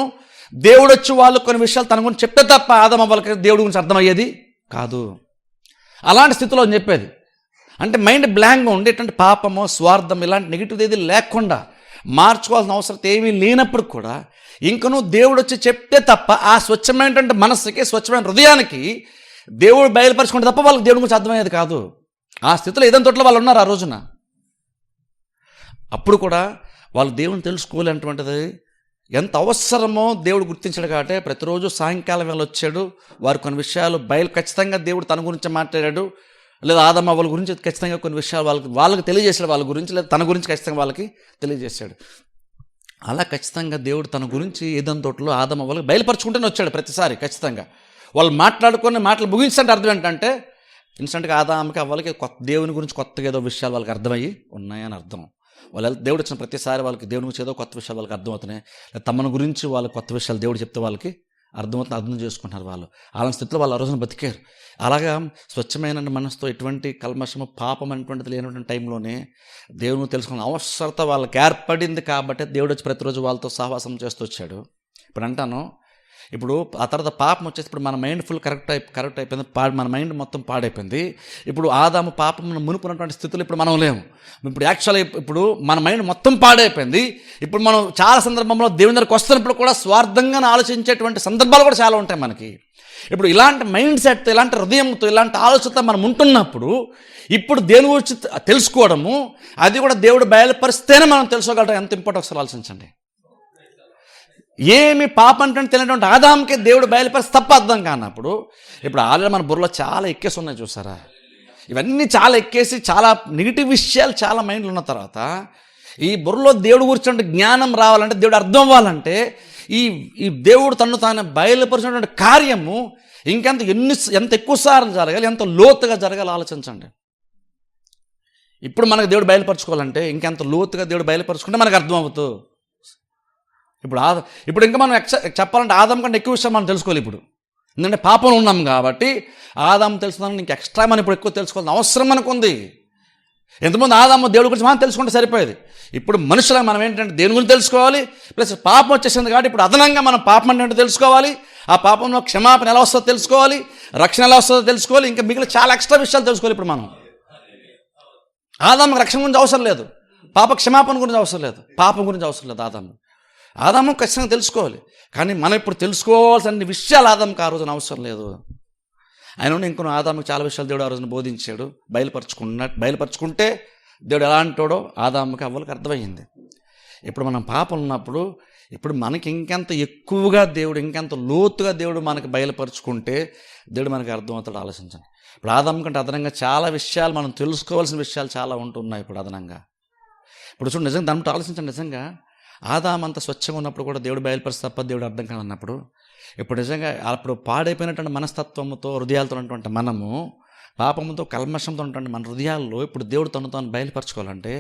దేవుడు వచ్చి వాళ్ళు కొన్ని విషయాలు తన గురించి చెప్తే తప్ప ఆదమ అవ్వలకి దేవుడి గురించి అర్థమయ్యేది కాదు. అలాంటి స్థితిలో అని చెప్పేది. అంటే మైండ్ బ్లాంక్గా ఉండి ఎటువంటి పాపము, స్వార్థం ఇలాంటి నెగిటివ్ ఏది లేకుండా మార్చుకోవాల్సిన అవసరం ఏమీ లేనప్పుడు కూడా ఇంకను దేవుడు వచ్చి చెప్తే తప్ప ఆ స్వచ్ఛమైనటువంటి మనస్సుకి, స్వచ్ఛమైన హృదయానికి దేవుడు బయలుపరచుకుంటే తప్ప వాళ్ళకి దేవుడి గురించి అర్థమయ్యేది కాదు. ఆ స్థితిలో ఏదైనా తోటలో వాళ్ళు ఉన్నారు ఆ రోజున. అప్పుడు కూడా వాళ్ళు దేవుని తెలుసుకోలేనటువంటిది ఎంత అవసరమో దేవుడు గుర్తించాడు కాబట్టి ప్రతిరోజు సాయంకాలం వేళ వచ్చాడు. వారు కొన్ని విషయాలు ఖచ్చితంగా దేవుడు తన గురించి మాట్లాడాడు, లేదా ఆదమ వాళ్ళ గురించి ఖచ్చితంగా కొన్ని విషయాలు వాళ్ళకి తెలియజేశాడు, వాళ్ళ గురించి, లేదా తన గురించి ఖచ్చితంగా వాళ్ళకి తెలియజేశాడు. అలా ఖచ్చితంగా దేవుడు తన గురించి ఏదైనా తోటలో ఆదమ వాళ్ళకి బయలుపరచుకుంటూనే వచ్చాడు ప్రతిసారి. ఖచ్చితంగా వాళ్ళు మాట్లాడుకునే మాటలు ముగించంటే అర్థం ఏంటంటే ఇన్స్టెంట్గా ఆదాముకి అవ్వలకి దేవుని గురించి కొత్తగా ఏదో విషయాలు వాళ్ళకి అర్థమయ్యి ఉన్నాయని అర్థం. వాళ్ళు దేవుడు వచ్చిన ప్రతిసారి వాళ్ళకి దేవుని గురించి ఏదో కొత్త విషయాలు వాళ్ళకి అర్థమవుతున్నాయి, తమను గురించి వాళ్ళకి కొత్త విషయాలు దేవుడు చెప్తే వాళ్ళకి అర్థమవుతుంది, అర్థం చేసుకుంటున్నారు. వాళ్ళు అలాంటి స్థితిలో వాళ్ళు ఆ రోజున బతికారు. అలాగా స్వచ్ఛమైన మనసుతో ఎటువంటి కల్మషము పాపం అనేటువంటిది లేనటువంటి టైంలోనే దేవుని తెలుసుకున్న అవసరత వాళ్ళకి ఏర్పడింది కాబట్టి దేవుడు వచ్చి ప్రతిరోజు వాళ్ళతో సహవాసం చేస్తూ వచ్చాడు. ఇప్పుడు అంటాను, ఇప్పుడు ఆ తర్వాత పాపం వచ్చేసి ఇప్పుడు మన మైండ్ ఫుల్ కరెక్ట్ అయిపోయింది, మన మైండ్ మొత్తం పాడైపోయింది. ఇప్పుడు ఆదాము పాపం మునుపున్నటువంటి స్థితిలో ఇప్పుడు మనం లేము. ఇప్పుడు యాక్చువల్గా ఇప్పుడు మన మైండ్ మొత్తం పాడైపోయింది. ఇప్పుడు మనం చాలా సందర్భంలో దేవుని దగ్గరికి వస్తున్నప్పుడు కూడా స్వార్థంగా ఆలోచించేటువంటి సందర్భాలు కూడా చాలా ఉంటాయి మనకి. ఇప్పుడు ఇలాంటి మైండ్ సెట్, ఇలాంటి హృదయంతో, ఇలాంటి ఆలోచనతో మనం ఉంటున్నప్పుడు ఇప్పుడు దేని గురించి తెలుసుకోవడము, అది కూడా దేవుడు బయలుపరిస్తేనే మనం తెలుసుకోగలడం ఎంత ఇంపార్టెంట్ ఒకసారి ఆలోచించండి. ఏమి పాపం అంటే తెలియనటువంటి ఆదాంకి దేవుడు బయలుపరిచి తప్ప అర్థం కానప్పుడు ఇప్పుడు ఆల్రెడీ మన బుర్రలో చాలా ఎక్కేసి ఉన్నాయి చూసారా. ఇవన్నీ చాలా ఎక్కేసి చాలా నెగిటివ్ విషయాలు చాలా మైండ్లో ఉన్న తర్వాత ఈ బుర్రలో దేవుడు గురించి జ్ఞానం రావాలంటే, దేవుడు అర్థం అవ్వాలంటే ఈ దేవుడు తను తాను బయలుపరిచినటువంటి కార్యము ఎంత ఎక్కువసార్లు జరగాలి, ఎంత లోతుగా జరగాలి ఆలోచించండి. ఇప్పుడు మనకు దేవుడు బయలుపరచుకోవాలంటే ఇంకెంత లోతుగా దేవుడు బయలుపరచుకుంటే మనకు అర్థం అవుతుంది. ఇప్పుడు ఇంకా మనం చెప్పాలంటే ఆదాం కంటే ఎక్కువ విషయం మనం తెలుసుకోవాలి. ఇప్పుడు ఎందుకంటే పాపంలో ఉన్నాం కాబట్టి ఆదాం తెలుసుకున్నాను ఇంక ఎక్స్ట్రా మనం ఇప్పుడు ఎక్కువ తెలుసుకోవాల్సిన అవసరం మనకు ఉంది. ఎంతమంది ఆదాము దేవుడి గురించి మనం తెలుసుకుంటే సరిపోయేది. ఇప్పుడు మనుషులుగా మనం ఏంటంటే దేవుని గురించి తెలుసుకోవాలి, ప్లస్ పాపం వచ్చేసింది కాబట్టి ఇప్పుడు అదనంగా మనం పాపం అంటే తెలుసుకోవాలి, ఆ పాపంలో క్షమాపణ ఎలా వస్తుందో తెలుసుకోవాలి, రక్షణ ఎలా వస్తుందో తెలుసుకోవాలి, ఇంకా మిగిలిన చాలా ఎక్స్ట్రా విషయాలు తెలుసుకోవాలి. ఇప్పుడు మనం ఆదాముకి రక్షణ గురించి అవసరం లేదు, పాప క్షమాపణ గురించి అవసరం లేదు, పాపం గురించి అవసరం లేదు. ఆదాము ఖచ్చితంగా తెలుసుకోవాలి, కానీ మనం ఇప్పుడు తెలుసుకోవాల్సిన విషయాలు ఆదాముకి ఆ రోజున అవసరం లేదు. ఆయన ఇంకొన్ని ఆదాముకి చాలా విషయాలు దేవుడు ఆ రోజున బోధించాడు. బయలుపరుచుకుంటే దేవుడు ఎలాంటోడో ఆదాముకి అవ్వలకి అర్థమయ్యింది. ఇప్పుడు మనం పాపం ఉన్నప్పుడు ఇప్పుడు మనకి ఇంకెంత ఎక్కువగా దేవుడు, ఇంకెంత లోతుగా దేవుడు మనకి బయలుపరుచుకుంటే దేవుడు మనకి అర్థమవుతాడు. ఆలోచించండి. ఇప్పుడు ఆదాము కంటే అదనంగా చాలా విషయాలు మనం తెలుసుకోవాల్సిన విషయాలు చాలా ఉంటున్నాయి ఇప్పుడు అదనంగా. ఇప్పుడు చూడండి, నిజంగా దాంట్లో ఆలోచించండి. నిజంగా ఆదాము అంత స్వచ్ఛంగా ఉన్నప్పుడు కూడా దేవుడు బయలుపరిచి తప్ప దేవుడు అర్థం కాదన్నప్పుడు ఇప్పుడు నిజంగా అప్పుడు పాడైపోయినటువంటి మనస్తత్వంతో హృదయాలతో ఉన్నటువంటి మనము పాపంతో కల్మషంతో ఉన్నటువంటి మన హృదయాల్లో ఇప్పుడు దేవుడు తను తాను బయలుపరచుకోవాలంటే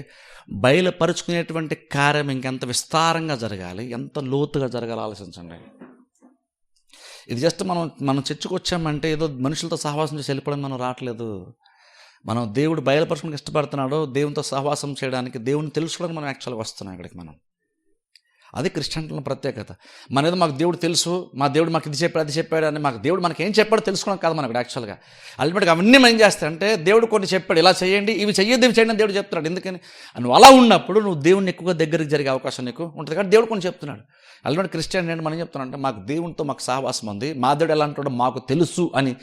బయలుపరుచుకునేటువంటి కార్యం ఇంకెంత విస్తారంగా జరగాలి, ఎంత లోతుగా జరగాలి ఆలోచించండి. ఇది జస్ట్ మనం చర్చకు వచ్చామంటే ఏదో మనుషులతో సహవాసం చేసి వెళ్ళిపోవడం మనం రావట్లేదు. మనం దేవుడు బయలుపరచుకోవడానికి ఇష్టపడుతున్నాడు, దేవునితో సహవాసం చేయడానికి, దేవుని తెలుసుకోవడానికి మనం యాక్చువల్గా వస్తున్నాం ఇక్కడికి. మనం అది క్రిస్టియన్ల ప్రత్యేకత. ఏదో మాకు దేవుడు తెలుసు, మా దేవుడు మాకు ఇది చెప్పాడు అది చెప్పాడు అని మాకు దేవుడు మనకి ఏం చెప్పాడో తెలుసుకోవడం కాదు మనకి యాక్చువల్గా. అల్టిమేట్గా అవన్నీ మనం ఏం చేస్తాయంటే దేవుడు కొన్ని చెప్పాడు, ఇలా చేయండి, ఇవి చెయ్యొద్దు, ఇవి చేయండి అని దేవుడు చెప్తున్నాడు. ఎందుకని నువ్వు అలా ఉన్నప్పుడు నువ్వు దేవుడిని ఎక్కువగా దగ్గరికి జరిగే అవకాశం నీకు ఉంటుంది కాబట్టి దేవుడు కొన్ని చెప్తున్నాడు. అల్టిమేట్ క్రిస్టియన్ ఏంటి మనం చెప్తున్నాం అంటే మాకు దేవునితో మాకు సహవాసం ఉంది, మా దేవుడు ఎలా అంటాడో మాకు తెలుసు అని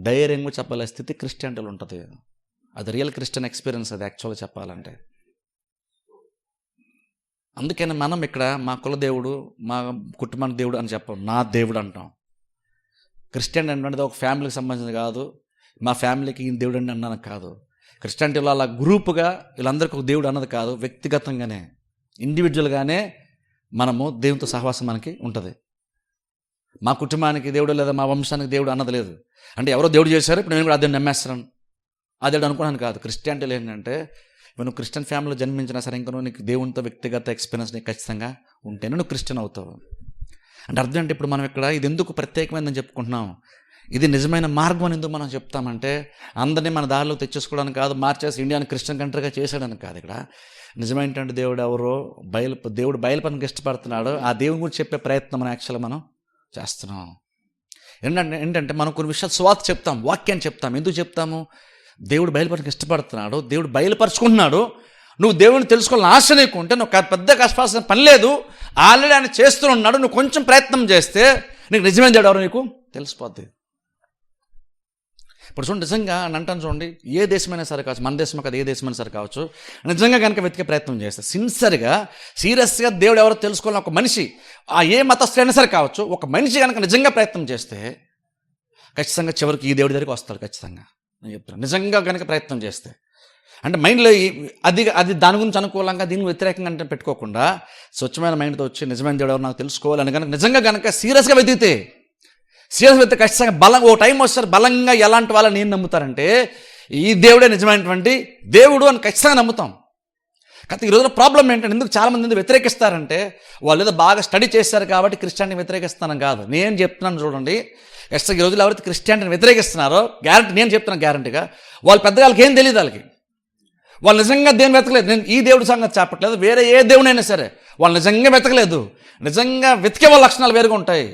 ధైర్యంగా చెప్పాలి స్థితి క్రిస్టియానిటీలో ఉంటుంది. అది రియల్ క్రిస్టియన్ ఎక్స్పీరియన్స్ అది యాక్చువల్గా చెప్పాలంటే. అందుకని మనం ఇక్కడ మా కుల దేవుడు, మా కుటుంబానికి దేవుడు అని చెప్పం, నా దేవుడు అంటాం. క్రిస్టియన్ అంటే ఒక ఫ్యామిలీకి సంబంధించింది కాదు, మా ఫ్యామిలీకి ఈయన దేవుడు అండి అన్నది కాదు. క్రిస్టియానిటీలో అలా గ్రూపుగా వీళ్ళందరికీ ఒక దేవుడు అన్నది కాదు, వ్యక్తిగతంగానే ఇండివిజువల్గానే మనము దేవునితో సహవాసం మనకి ఉంటుంది. మా కుటుంబానికి దేవుడు లేదా మా వంశానికి దేవుడు అన్నది లేదు. అంటే ఎవరో దేవుడు చేశారు, ఇప్పుడు నేను కూడా అదే నమ్మేస్తాను, అదే అనుకున్నాను కాదు. క్రిస్టియానిటీలో ఏంటంటే నువ్వు క్రిస్టియన్ ఫ్యామిలీలో జన్మించినా సరే ఇంకా నీకు దేవునితో వ్యక్తిగత ఎక్స్పీరియన్స్ నీకు ఖచ్చితంగా ఉంటేనే నువ్వు క్రిస్టియన్ అవుతావు. అంటే అర్థం అంటే ఇప్పుడు మనం ఇక్కడ ఇది ఎందుకు ప్రత్యేకమైందని చెప్పుకుంటున్నాం, ఇది నిజమైన మార్గం అని ఎందుకు మనం చెప్తామంటే అందరినీ మన దారిలో తెచ్చేసుకోవడానికి కాదు, మార్చేసి ఇండియాని క్రిస్టియన్ కంట్రీగా చేసేయడానికి కాదు. ఇక్కడ నిజమైనటువంటి దేవుడు ఎవరో దేవుడు బయలుపనికి ఇష్టపడుతున్నాడు, ఆ దేవుని గురించి చెప్పే ప్రయత్నం మనం యాక్చువల్గా మనం చేస్తున్నాం. ఏంటంటే మనం కొన్ని విషయాలు స్వార్థ చెప్తాం, వాక్యాన్ని చెప్తాం. ఎందుకు చెప్తాము? దేవుడు బయలుపరచడానికి ఇష్టపడుతున్నాడు, దేవుడు బయలుపరుచుకుంటున్నాడు. నువ్వు దేవుడిని తెలుసుకోవాలని ఆశ నీకుంటే నువ్వు పెద్ద కష్టపడాల్సిన పని లేదు, ఆల్రెడీ ఆయన చేస్తూ ఉన్నాడు. నువ్వు కొంచెం ప్రయత్నం చేస్తే నీకు నిజమైన దేవుడు ఎవరు నీకు తెలిసిపోద్ది. ఇప్పుడు చూడండి, నిజంగా అని అంటాను చూడండి, ఏ దేశమైనా సరే కావచ్చు, మన దేశమే కదా, ఏ దేశమైనా సరే కావచ్చు, నిజంగా కనుక వెతికే ప్రయత్నం చేస్తే, సిన్సియర్గా సీరియస్గా దేవుడు ఎవరో తెలుసుకోవాలని ఒక మనిషి, ఏ మతస్థుడైనా సరే కావచ్చు, ఒక మనిషి కనుక నిజంగా ప్రయత్నం చేస్తే ఖచ్చితంగా చివరికి ఈ దేవుడి దగ్గరికి వస్తాడు. ఖచ్చితంగా నేను చెప్తాను, నిజంగా కనుక ప్రయత్నం చేస్తే. అంటే మైండ్లో అది దాని గురించి అనుకూలంగా దీనికి వ్యతిరేకంగా అంటే పెట్టుకోకుండా స్వచ్ఛమైన మైండ్తో వచ్చి నిజమైన దేవుడు ఎవరు నాకు తెలుసుకోవాలని కనుక నిజంగా కనుక సీరియస్గా వెతికితే ఖచ్చితంగా ఓ టైం వస్తారు బలంగా ఎలాంటి వాళ్ళని నేను నమ్ముతారంటే ఈ దేవుడే నిజమైనటువంటి దేవుడు అని ఖచ్చితంగా నమ్ముతాం. కాకపోతే ఈ రోజున ప్రాబ్లం ఏంటంటే, ఎందుకు చాలామంది వ్యతిరేకిస్తారంటే వాళ్ళు ఏదో బాగా స్టడీ చేస్తారు కాబట్టి క్రిస్టియానిటీని వ్యతిరేకిస్తాను కాదు. నేను చెప్తున్నాను చూడండి, ఖచ్చితంగా ఈ రోజులు ఎవరైతే క్రిస్టియానిటీని వ్యతిరేకిస్తున్నారో గ్యారంటీ, నేను చెప్తున్నాను గ్యారంటీగా, వాళ్ళు పెద్దవాళ్ళకి ఏం తెలియదు. వాళ్ళు నిజంగా దేవుని వెతకలేదు. నేను ఈ దేవుడి సంగతి చెప్పట్లేదు, వేరే ఏ దేవుడైనా సరే వాళ్ళు నిజంగా వెతకలేదు. నిజంగా వెతికే వాళ్ళ లక్షణాలు వేరుగా ఉంటాయి.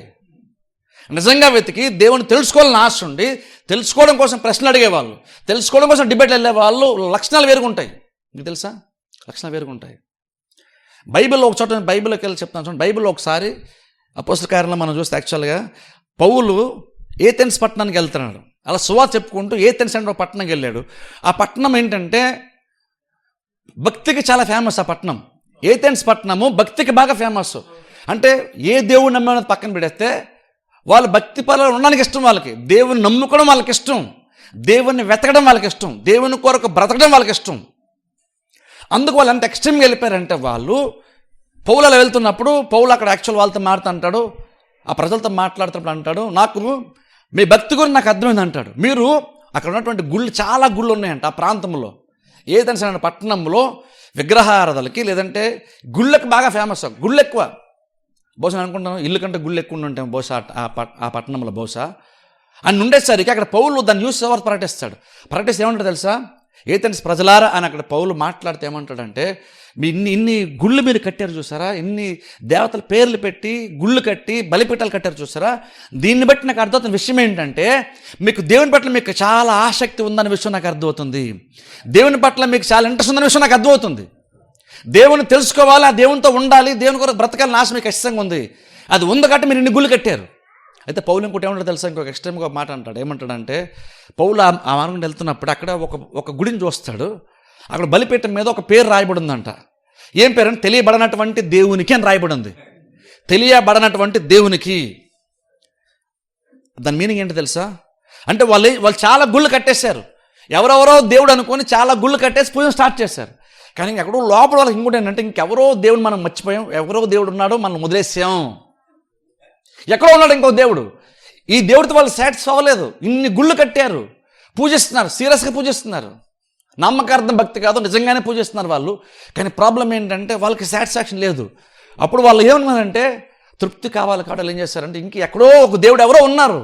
నిజంగా వెతికి దేవుని తెలుసుకోవాలని ఆశ ఉండి తెలుసుకోవడం కోసం ప్రశ్నలు అడిగేవాళ్ళు, తెలుసుకోవడం కోసం డిబేట్లు వెళ్ళే వాళ్ళు లక్షణాలు వేరుగా ఉంటాయి. మీకు తెలుసా, లక్షణాలు వేరుగా ఉంటాయి. బైబిల్లో ఒక చోట, బైబిల్లోకి వెళ్ళి చెప్తాను చూడండి. బైబిల్లో ఒకసారి అపోస్తల కార్యంలో మనం చూస్తే యాక్చువల్గా పౌలు ఏథెన్స్ పట్టణానికి వెళ్తున్నాడు. అలా సువార్త చెప్పుకుంటూ ఏథెన్స్ అంటే ఒక పట్టణంకి వెళ్ళాడు. ఆ పట్టణం ఏంటంటే భక్తికి చాలా ఫేమస్. ఆ పట్టణం ఏథెన్స్ పట్టణము భక్తికి బాగా ఫేమస్. అంటే ఏ దేవుడు నమ్మేది పక్కన పెడితే వాళ్ళు భక్తి పనులు ఉండడానికి ఇష్టం, వాళ్ళకి దేవుని నమ్ముకోవడం వాళ్ళకి ఇష్టం, దేవుణ్ణి వెతకడం వాళ్ళకి ఇష్టం, దేవుని కొరకు బ్రతకడం వాళ్ళకి ఇష్టం. అందుకు వాళ్ళు ఎంత ఎక్స్ట్రీమ్గా వెళ్ళిపోయారంటే, వాళ్ళు పౌలు అలా వెళ్తున్నప్పుడు పౌలు అక్కడ యాక్చువల్ వాళ్ళతో మాట్లాడుతుంటాడు, ఆ ప్రజలతో మాట్లాడుతున్నప్పుడు అంటాడు, నాకు మీ భక్తి గురించి నాకు అర్థమైంది అంటాడు. మీరు అక్కడ ఉన్నటువంటి గుళ్ళు, చాలా గుళ్ళు ఉన్నాయంట ఆ ప్రాంతంలో, ఏదైనా సరే పట్టణంలో విగ్రహారాధనలకి లేదంటే గుళ్ళకి బాగా ఫేమస్. గుళ్ళు ఎక్కువ, బహుశా అనుకుంటాను ఇల్లు కంటే గుళ్ళు ఎక్కువ ఉంటాం బహుశా ఆ పట్టణంలో. బహుశా అని ఉండేసరికి అక్కడ పౌలు దాన్ని యూస్ ఎవరు ప్రకటిస్తాడు. ప్రకటిస్తే ఏమంటాడు తెలుసా, ఏథెన్స్ ప్రజలారా అని అక్కడ పౌలు మాట్లాడితే ఏమంటాడంటే, మీ ఇన్ని గుళ్ళు మీరు కట్టారు చూసారా, ఇన్ని దేవతల పేర్లు పెట్టి గుళ్ళు కట్టి బలిపీఠాలు కట్టారు చూసారా, దీన్ని బట్టి నాకు అర్థమవుతున్న విషయం ఏంటంటే, మీకు దేవుని పట్ల మీకు చాలా ఆసక్తి ఉందన్న విషయం నాకు అర్థమవుతుంది. దేవుని పట్ల మీకు చాలా ఇంట్రెస్ట్ ఉందన్న విషయం నాకు అర్థమవుతుంది. దేవుని తెలుసుకోవాలి, ఆ దేవునితో ఉండాలి, దేవుని కొరకు బ్రతకాలని ఆశ మీకు ఖచ్చితంగా ఉంది. అది ఉంది కాబట్టి మీరు ఇన్ని గుళ్ళు కట్టారు. అయితే పౌలు ఇంకోటి ఏమంటాడు తెలుసా, ఇంకొక ఎక్స్ట్రీమ్గా ఒక మాట అంటాడు. ఏమంటాడంటే, పౌలు ఆ మార్గం వెళ్తున్నప్పుడు అక్కడ ఒక గుడిని చూస్తాడు. అక్కడ బలిపీఠం మీద ఒక పేరు రాయబడి ఉందంట. ఏం పేరు అంటే, తెలియబడనటువంటి దేవునికి అని రాయబడి ఉంది. తెలియబడనటువంటి దేవునికి. దాని మీనింగ్ ఏంటి తెలుసా, అంటే వాళ్ళు చాలా గుళ్ళు కట్టేశారు. ఎవరెవరో దేవుడు అనుకొని చాలా గుళ్ళు కట్టేసి పూజ స్టార్ట్ చేశారు. కానీ ఎక్కడో లోపల వాళ్ళకి ఇంకోటి ఏంటంటే, ఇంకెవరో దేవుడు మనం మర్చిపోయాం, ఎవరో దేవుడు ఉన్నాడో మనం వదిలేసాం, ఎక్కడో ఉన్నాడు ఇంకో దేవుడు. ఈ దేవుడితో వాళ్ళు సాటిస్ఫై అవ్వలేదు. ఇన్ని గుళ్ళు కట్టారు, పూజిస్తున్నారు, సీరియస్గా పూజిస్తున్నారు, నమ్మకార్థం భక్తి కాదు, నిజంగానే పూజిస్తున్నారు వాళ్ళు. కానీ ప్రాబ్లం ఏంటంటే వాళ్ళకి సాటిస్ఫాక్షన్ లేదు. అప్పుడు వాళ్ళు ఏమన్నారంటే, తృప్తి కావాలి కాబట్టి ఏం చేస్తారంటే, ఎక్కడో ఒక దేవుడు ఎవరో ఉన్నారు,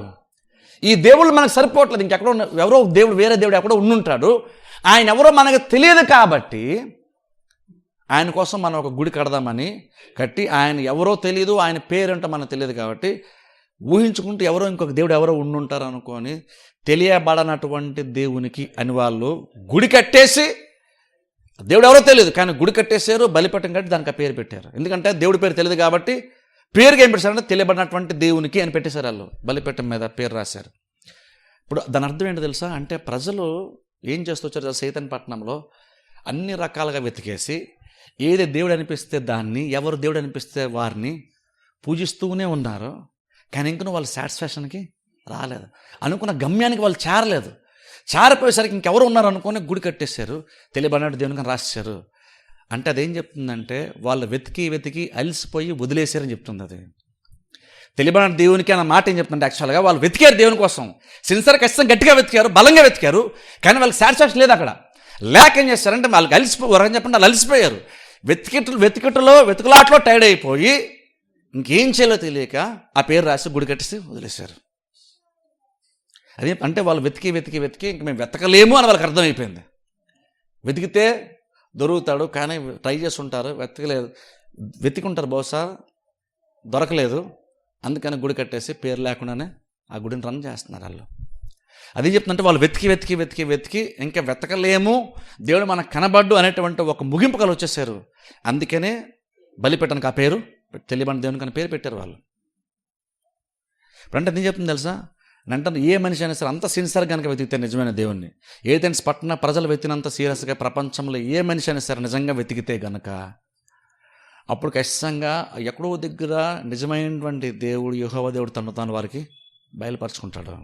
ఈ దేవుళ్ళు మనకు సరిపోవట్లేదు, ఇంకెక్కడో ఎవరో దేవుడు, వేరే దేవుడు ఎక్కడో ఉండుంటాడు, ఆయన ఎవరో మనకు తెలియదు కాబట్టి ఆయన కోసం మనం ఒక గుడి కడదామని కట్టి, ఆయన ఎవరో తెలియదు, ఆయన పేరంటే మనకు తెలియదు కాబట్టి ఊహించుకుంటూ ఎవరో ఇంకొక దేవుడు ఎవరో ఉండుంటారు అనుకొని తెలియబడనటువంటి దేవునికి అని వాళ్ళు గుడి కట్టేసి, దేవుడు ఎవరో తెలియదు కానీ గుడి కట్టేశారు, బలిపీఠం కట్టి దానికి ఆ పేరు పెట్టారు. ఎందుకంటే దేవుడి పేరు తెలియదు కాబట్టి పేరుకి ఏం పెట్టారంటే తెలియబడినటువంటి దేవునికి అని పెట్టేశారు. వాళ్ళు బలిపీఠం మీద పేరు రాశారు. ఇప్పుడు దాని అర్థం ఏంటో తెలుసా, అంటే ప్రజలు ఏం చేస్తూ వచ్చారు, సైతాన్ పట్టణంలో అన్ని రకాలుగా వెతికేసి ఏది దేవుడు అనిపిస్తే దాన్ని, ఎవరు దేవుడు అనిపిస్తే వారిని పూజిస్తూనే ఉన్నారు. కానీ ఇంకనూ వాళ్ళు సాటిస్ఫాక్షన్కి రాలేదు, అనుకున్న గమ్యానికి వాళ్ళు చేరలేదు. చేరిపోయేసరికి ఇంకెవరు ఉన్నారు అనుకుని గుడి కట్టేశారు, తెలియబడినట్టు దేవునికి రాసేశారు. అంటే అదేం చెప్తుందంటే, వాళ్ళు వెతికి అలసిపోయి వదిలేశారని చెప్తుంది. అది తెలియబడిన దేవునికి అన్న మాట ఏం చెప్తుందంటే, యాక్చువల్గా వాళ్ళు వెతికారు దేవుని కోసం, సిన్సియర్ ఖచ్చితంగా గట్టిగా వెతికారు, బలంగా వెతికారు, కానీ వాళ్ళకి సాటిస్ఫాక్షన్ లేదు. అక్కడ లేక ఏం చేస్తారంటే వాళ్ళకి అలసిపోయారు, చెప్పండి వాళ్ళు అలసిపోయారు, వెతుకులాట్లో టైర్డ్ అయిపోయి ఇంకేం చేయాలో తెలియక ఆ పేరు రాసి గుడి కట్టేసి వదిలేశారు. అదే అంటే వాళ్ళు వెతికి ఇంక మేము వెతకలేము అని వాళ్ళకి అర్థమైపోయింది. వెతికితే దొరుకుతాడు, కానీ ట్రై చేస్తుంటారు, వెతికుంటారు, బహుశా దొరకలేదు, అందుకని గుడి కట్టేసి పేరు లేకుండానే ఆ గుడిని రన్ చేస్తున్నారు వాళ్ళు. అది చెప్తుందంటే వాళ్ళు వెతికి ఇంకా వెతకలేము, దేవుడు మనకు కనబడ్డు అనేటువంటి ఒక ముగింపు కలు వచ్చేసారు. అందుకనే బలిపీఠానికి ఆ పేరు తెలియబడిన దేవునికి అని పేరు పెట్టారు వాళ్ళు. ఇప్పుడు అంటే ఏం చెప్తుంది తెలుసా, అంటే ఏ మనిషి అయినా సరే అంత సిన్సియర్ కనుక వెతికితే నిజమైన దేవుణ్ణి, ఏథెన్స్ పట్టణ ప్రజలు వెతికినంత సీరియస్గా ప్రపంచంలో ఏ మనిషి అయినా సరే నిజంగా వెతికితే గనక అప్పుడు ఖచ్చితంగా ఎక్కడో దగ్గర నిజమైనటువంటి దేవుడు యెహోవా దేవుడు తను తాను వారికి బయలుపరుచుకుంటాడు.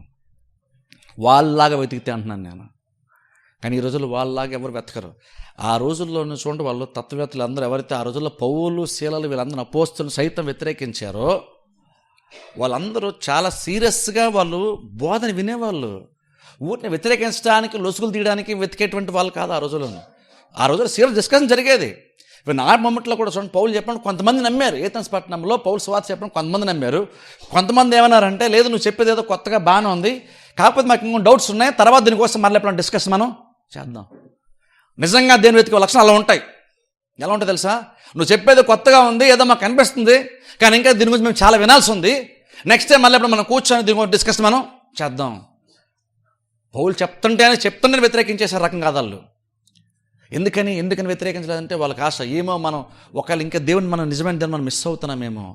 వాళ్ళలాగా వెతికితే అంటున్నాను నేను. కానీ ఈ రోజుల్లో వాళ్ళలాగా ఎవరు వెతకరు. ఆ రోజుల్లోనే చూడండి, వాళ్ళు తత్వవేత్తలు అందరూ ఎవరైతే ఆ రోజుల్లో పౌలు శీలలు వీళ్ళందరూ అపోస్తులను సైతం వ్యతిరేకించారో వాళ్ళందరూ చాలా సీరియస్గా వాళ్ళు బోధన వినేవాళ్ళు. ఊరిని వ్యతిరేకించడానికి లొసుగులు తీయడానికి వెతికేటువంటి వాళ్ళు కాదు ఆ రోజుల్లో. ఆ రోజుల్లో సీరియస్ డిస్కషన్ జరిగేది. నా మొమెంట్లో కూడా చూడండి, పౌలు చెప్పినప్పుడు కొంతమంది నమ్మారు. ఏథెన్స్ పట్టణంలో పౌలు సువార్త చెప్పడం కొంతమంది నమ్మారు. కొంతమంది ఏమన్నారంటే, లేదు నువ్వు చెప్పేది ఏదో కొత్తగా బాగానే ఉంది, కాకపోతే మాకు ఇంకొక డౌట్స్ ఉన్నాయి, తర్వాత దీనికోసం మళ్ళీ ఎప్పుడైనా డిస్కషన్ మనం చేద్దాం. నిజంగా దేని వెతికే లక్షణాలు అలా ఉంటాయి. ఎలా ఉంటాయి తెలుసా? నువ్వు చెప్పేది కొత్తగా ఉంది, ఏదో మాకు అనిపిస్తుంది, కానీ ఇంకా దీని గురించి మేము చాలా వినాల్సి ఉంది, నెక్స్ట్ టైం మళ్ళీ ఎప్పుడు మనం కూర్చొని దీని గురించి డిస్కషన్ మనం చేద్దాం. పౌలు చెప్తుంటేనే వ్యతిరేకించేసారు రకం కాదు వాళ్ళు. ఎందుకని వ్యతిరేకించలేదంటే వాళ్ళకి ఆశ, ఏమో మనం ఒకవేళ ఇంకా దేవుని మనం నిజమైన దేవుని మనం మిస్ అవుతున్నామేమో,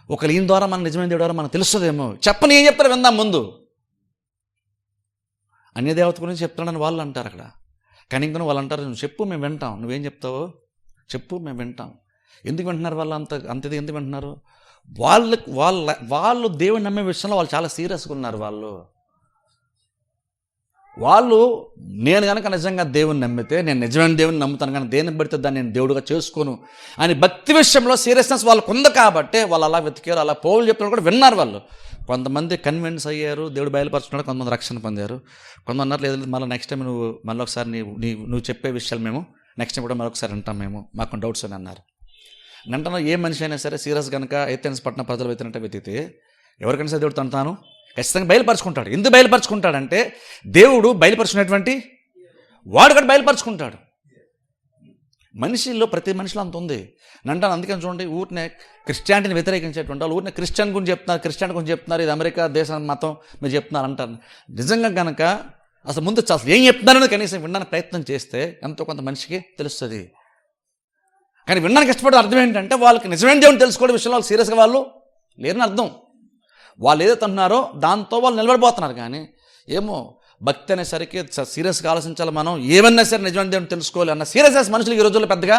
ఒకవేళ ఈయన ద్వారా మన నిజమైన దేవుడు ద్వారా మనకు తెలుస్తుందేమో, చెప్పని ఏం చెప్తారో విందాం ముందు. అన్యదేవత గురించి చెప్తాడని వాళ్ళు అంటారు అక్కడ. కానీ ఇంకా వాళ్ళు అంటారు, నువ్వు చెప్పు మేము వింటాం, నువ్వేం చెప్తావో చెప్పు మేము వింటాం. ఎందుకు వింటున్నారు వాళ్ళు అంతది ఎందుకు వింటున్నారు? వాళ్ళు దేవుని నమ్మే విషయంలో వాళ్ళు చాలా సీరియస్గా ఉన్నారు. వాళ్ళు నేను కనుక నిజంగా దేవుని నమ్మితే నేను నిజమైన దేవుని నమ్ముతాను, కానీ దేన్ని బడితే దాన్ని నేను దేవుడుగా చేసుకోను అని భక్తి విషయంలో సీరియస్నెస్ వాళ్ళకు ఉంది కాబట్టి వాళ్ళు అలా వెతికారు. అలా పౌలు చెప్పిన కూడా విన్నారు వాళ్ళు. కొంతమంది కన్విన్స్ అయ్యారు, దేవుడు బయలుపరుచుకున్నాడు, కొంతమంది రక్షణ పొందారు. కొంతమంది అన్నారు, లేదు మళ్ళీ నెక్స్ట్ టైం మళ్ళీ ఒకసారి నువ్వు చెప్పే విషయాలు మేము నెక్స్ట్ టైం కూడా మరొకసారి వింటాం, మాకు డౌట్స్ అని అన్నారు. వెంటనే ఏ మనిషి అయినా సరే సీరియస్ కనుక ఏథెన్స్ పట్టణ ప్రజలు వెతికితే ఎవరికైనా సరే దేవుడు తాను ఖచ్చితంగా బయలుపరుచుకుంటాడు. ఎందుకు బయలుపరుచుకుంటాడంటే దేవుడు బయలుపరుచుకునేటువంటి వాడు కూడా బయలుపరుచుకుంటాడు. మనిషిలో ప్రతి మనిషిలో అంత ఉంది అంటాను. అందుకని చూడండి, ఊరినే క్రిస్టియానిటీని వ్యతిరేకించేటువంటి వాళ్ళు ఊరినే క్రిస్టియన్ గురించి చెప్తున్నారు, ఇది అమెరికా దేశం మతం మీరు చెప్తున్నారు అంటారు. నిజంగా కనుక అసలు ముందు ఏం చెప్తున్నారని కనీసం వినడానికి ప్రయత్నం చేస్తే ఎంతో కొంత మనిషికి తెలుస్తుంది. కానీ వినడానికి ఇష్టపడే అర్థం ఏంటంటే వాళ్ళకి నిజమైన దేవుని తెలుసుకోవడం విషయంలో వాళ్ళు సీరియస్గా వాళ్ళు లేరని అర్థం. వాళ్ళు ఏదైతే అంటున్నారో దాంతో వాళ్ళు నిలబడిపోతున్నారు. కానీ ఏమో భక్తి అనేసరికి సీరియస్గా ఆలోచించాలి, మనం ఏమన్నా సరే నిజమైన దేవుని తెలుసుకోవాలి అన్న సీరియస్నెస్ మనుషులకు ఈ రోజుల్లో పెద్దగా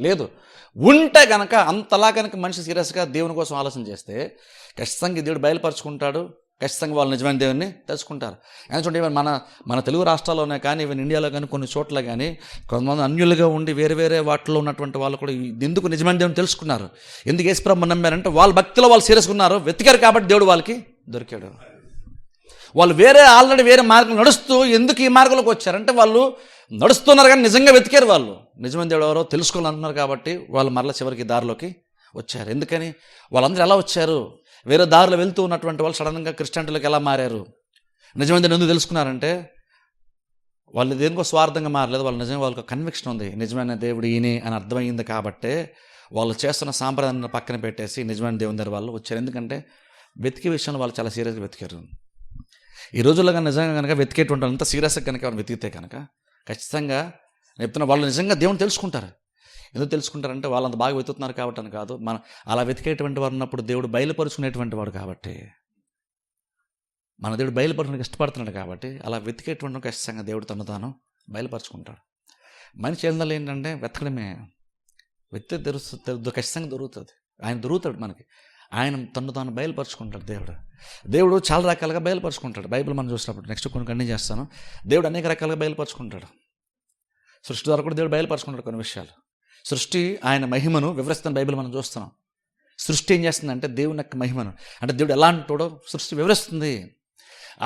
లేదు. ఉంటే కనుక అంతలా కనుక మనిషి సీరియస్గా దేవుని కోసం ఆలోచన చేస్తే ఖచ్చితంగా దేవుడు బయలుపరుచుకుంటాడు, ఖచ్చితంగా వాళ్ళు నిజమైన దేవుని తెలుసుకుంటారు. ఎందుకంటే మన తెలుగు రాష్ట్రాల్లోనే కానీ ఈవెన్ ఇండియాలో కానీ కొన్ని చోట్ల కానీ కొంతమంది అన్యులుగా ఉండి వేరే వాటిలో ఉన్నటువంటి వాళ్ళు కూడా ఎందుకు నిజమైన దేవుని తెలుసుకున్నారు, ఎందుకు యేసుప్రభువుని నమ్మారంటే వాళ్ళ భక్తిలో వాళ్ళు సీరియస్గా ఉన్నారు, వెతికారు కాబట్టి దేవుడు వాళ్ళకి దొరికాడు. వాళ్ళు ఆల్రెడీ వేరే మార్గం నడుస్తూ ఎందుకు ఈ మార్గంలోకి వచ్చారంటే వాళ్ళు నడుస్తున్నారు కానీ నిజంగా వెతికారు. వాళ్ళు నిజమైన దేవుడు ఎవరో తెలుసుకోవాలనుకున్నారు కాబట్టి వాళ్ళు మరలా చివరికి దారిలోకి వచ్చారు. ఎందుకని వాళ్ళందరూ ఎలా వచ్చారు? వేరే దారిలో వెళ్తూ ఉన్నటువంటి వాళ్ళు సడన్గా క్రిస్టియానిటీలోకి ఎలా మారారు? నిజమైన దేవుడు ఎందుకు తెలుసుకున్నారంటే వాళ్ళు దేనికో స్వార్థంగా మారలేదు, వాళ్ళు నిజంగా వాళ్ళకి కన్విక్షన్ ఉంది, నిజమైన దేవుడు ఈయనే అని అర్థమైంది కాబట్టి వాళ్ళు చేస్తున్న సాంప్రదాయాన్ని పక్కన పెట్టేసి నిజమైన దేవుని దగ్గర వాళ్ళు వచ్చారు. ఎందుకంటే వెతికే విషయంలో వాళ్ళు చాలా సీరియస్గా వెతికారు. ఈ రోజుల్లో కానీ నిజంగా కనుక వెతికేటువంటి అంత సీరియస్గా కనుక వాళ్ళు వెతికితే కనుక ఖచ్చితంగా చెప్తున్నా వాళ్ళు నిజంగా దేవుని తెలుసుకుంటారు. ఎందుకు తెలుసుకుంటారంటే వాళ్ళంత బాగా వెతుకుతున్నారు కాబట్టి అని కాదు, మన అలా వెతికేటువంటి వారు ఉన్నప్పుడు దేవుడు బయలుపరుచుకునేటువంటి వాడు కాబట్టి, మన దేవుడు బయలుపరచడానికి ఇష్టపడుతున్నాడు కాబట్టి అలా వెతికేటువంటి ఖచ్చితంగా దేవుడు తను తాను బయలుపరుచుకుంటాడు. మనిషి ఏందాలి ఏంటంటే వెతకడమే, వెతికి తెలుస్తుంది, ఖచ్చితంగా దొరుకుతుంది. ఆయన దొరుకుతాడు మనకి, ఆయన తను తాను బయలుపరుచుకుంటాడు. దేవుడు చాలా రకాలుగా బయలుపరుచుకుంటాడు. బైబిల్ మనం చూసినప్పుడు నెక్స్ట్ కొన్ని కంటిన్యూ చేస్తాను. దేవుడు అనేక రకాలుగా బయలుపరుచుకుంటాడు. సృష్టి ద్వారా కూడా దేవుడు బయలుపరుచుకుంటాడు కొన్ని విషయాలు. సృష్టి ఆయన మహిమను వివరిస్తున్న బైబిల్ మనం చూస్తున్నాం. సృష్టి ఏం చేస్తుందంటే దేవుని యొక్క మహిమను, అంటే దేవుడు ఎలాంటోడో సృష్టి వివరిస్తుంది.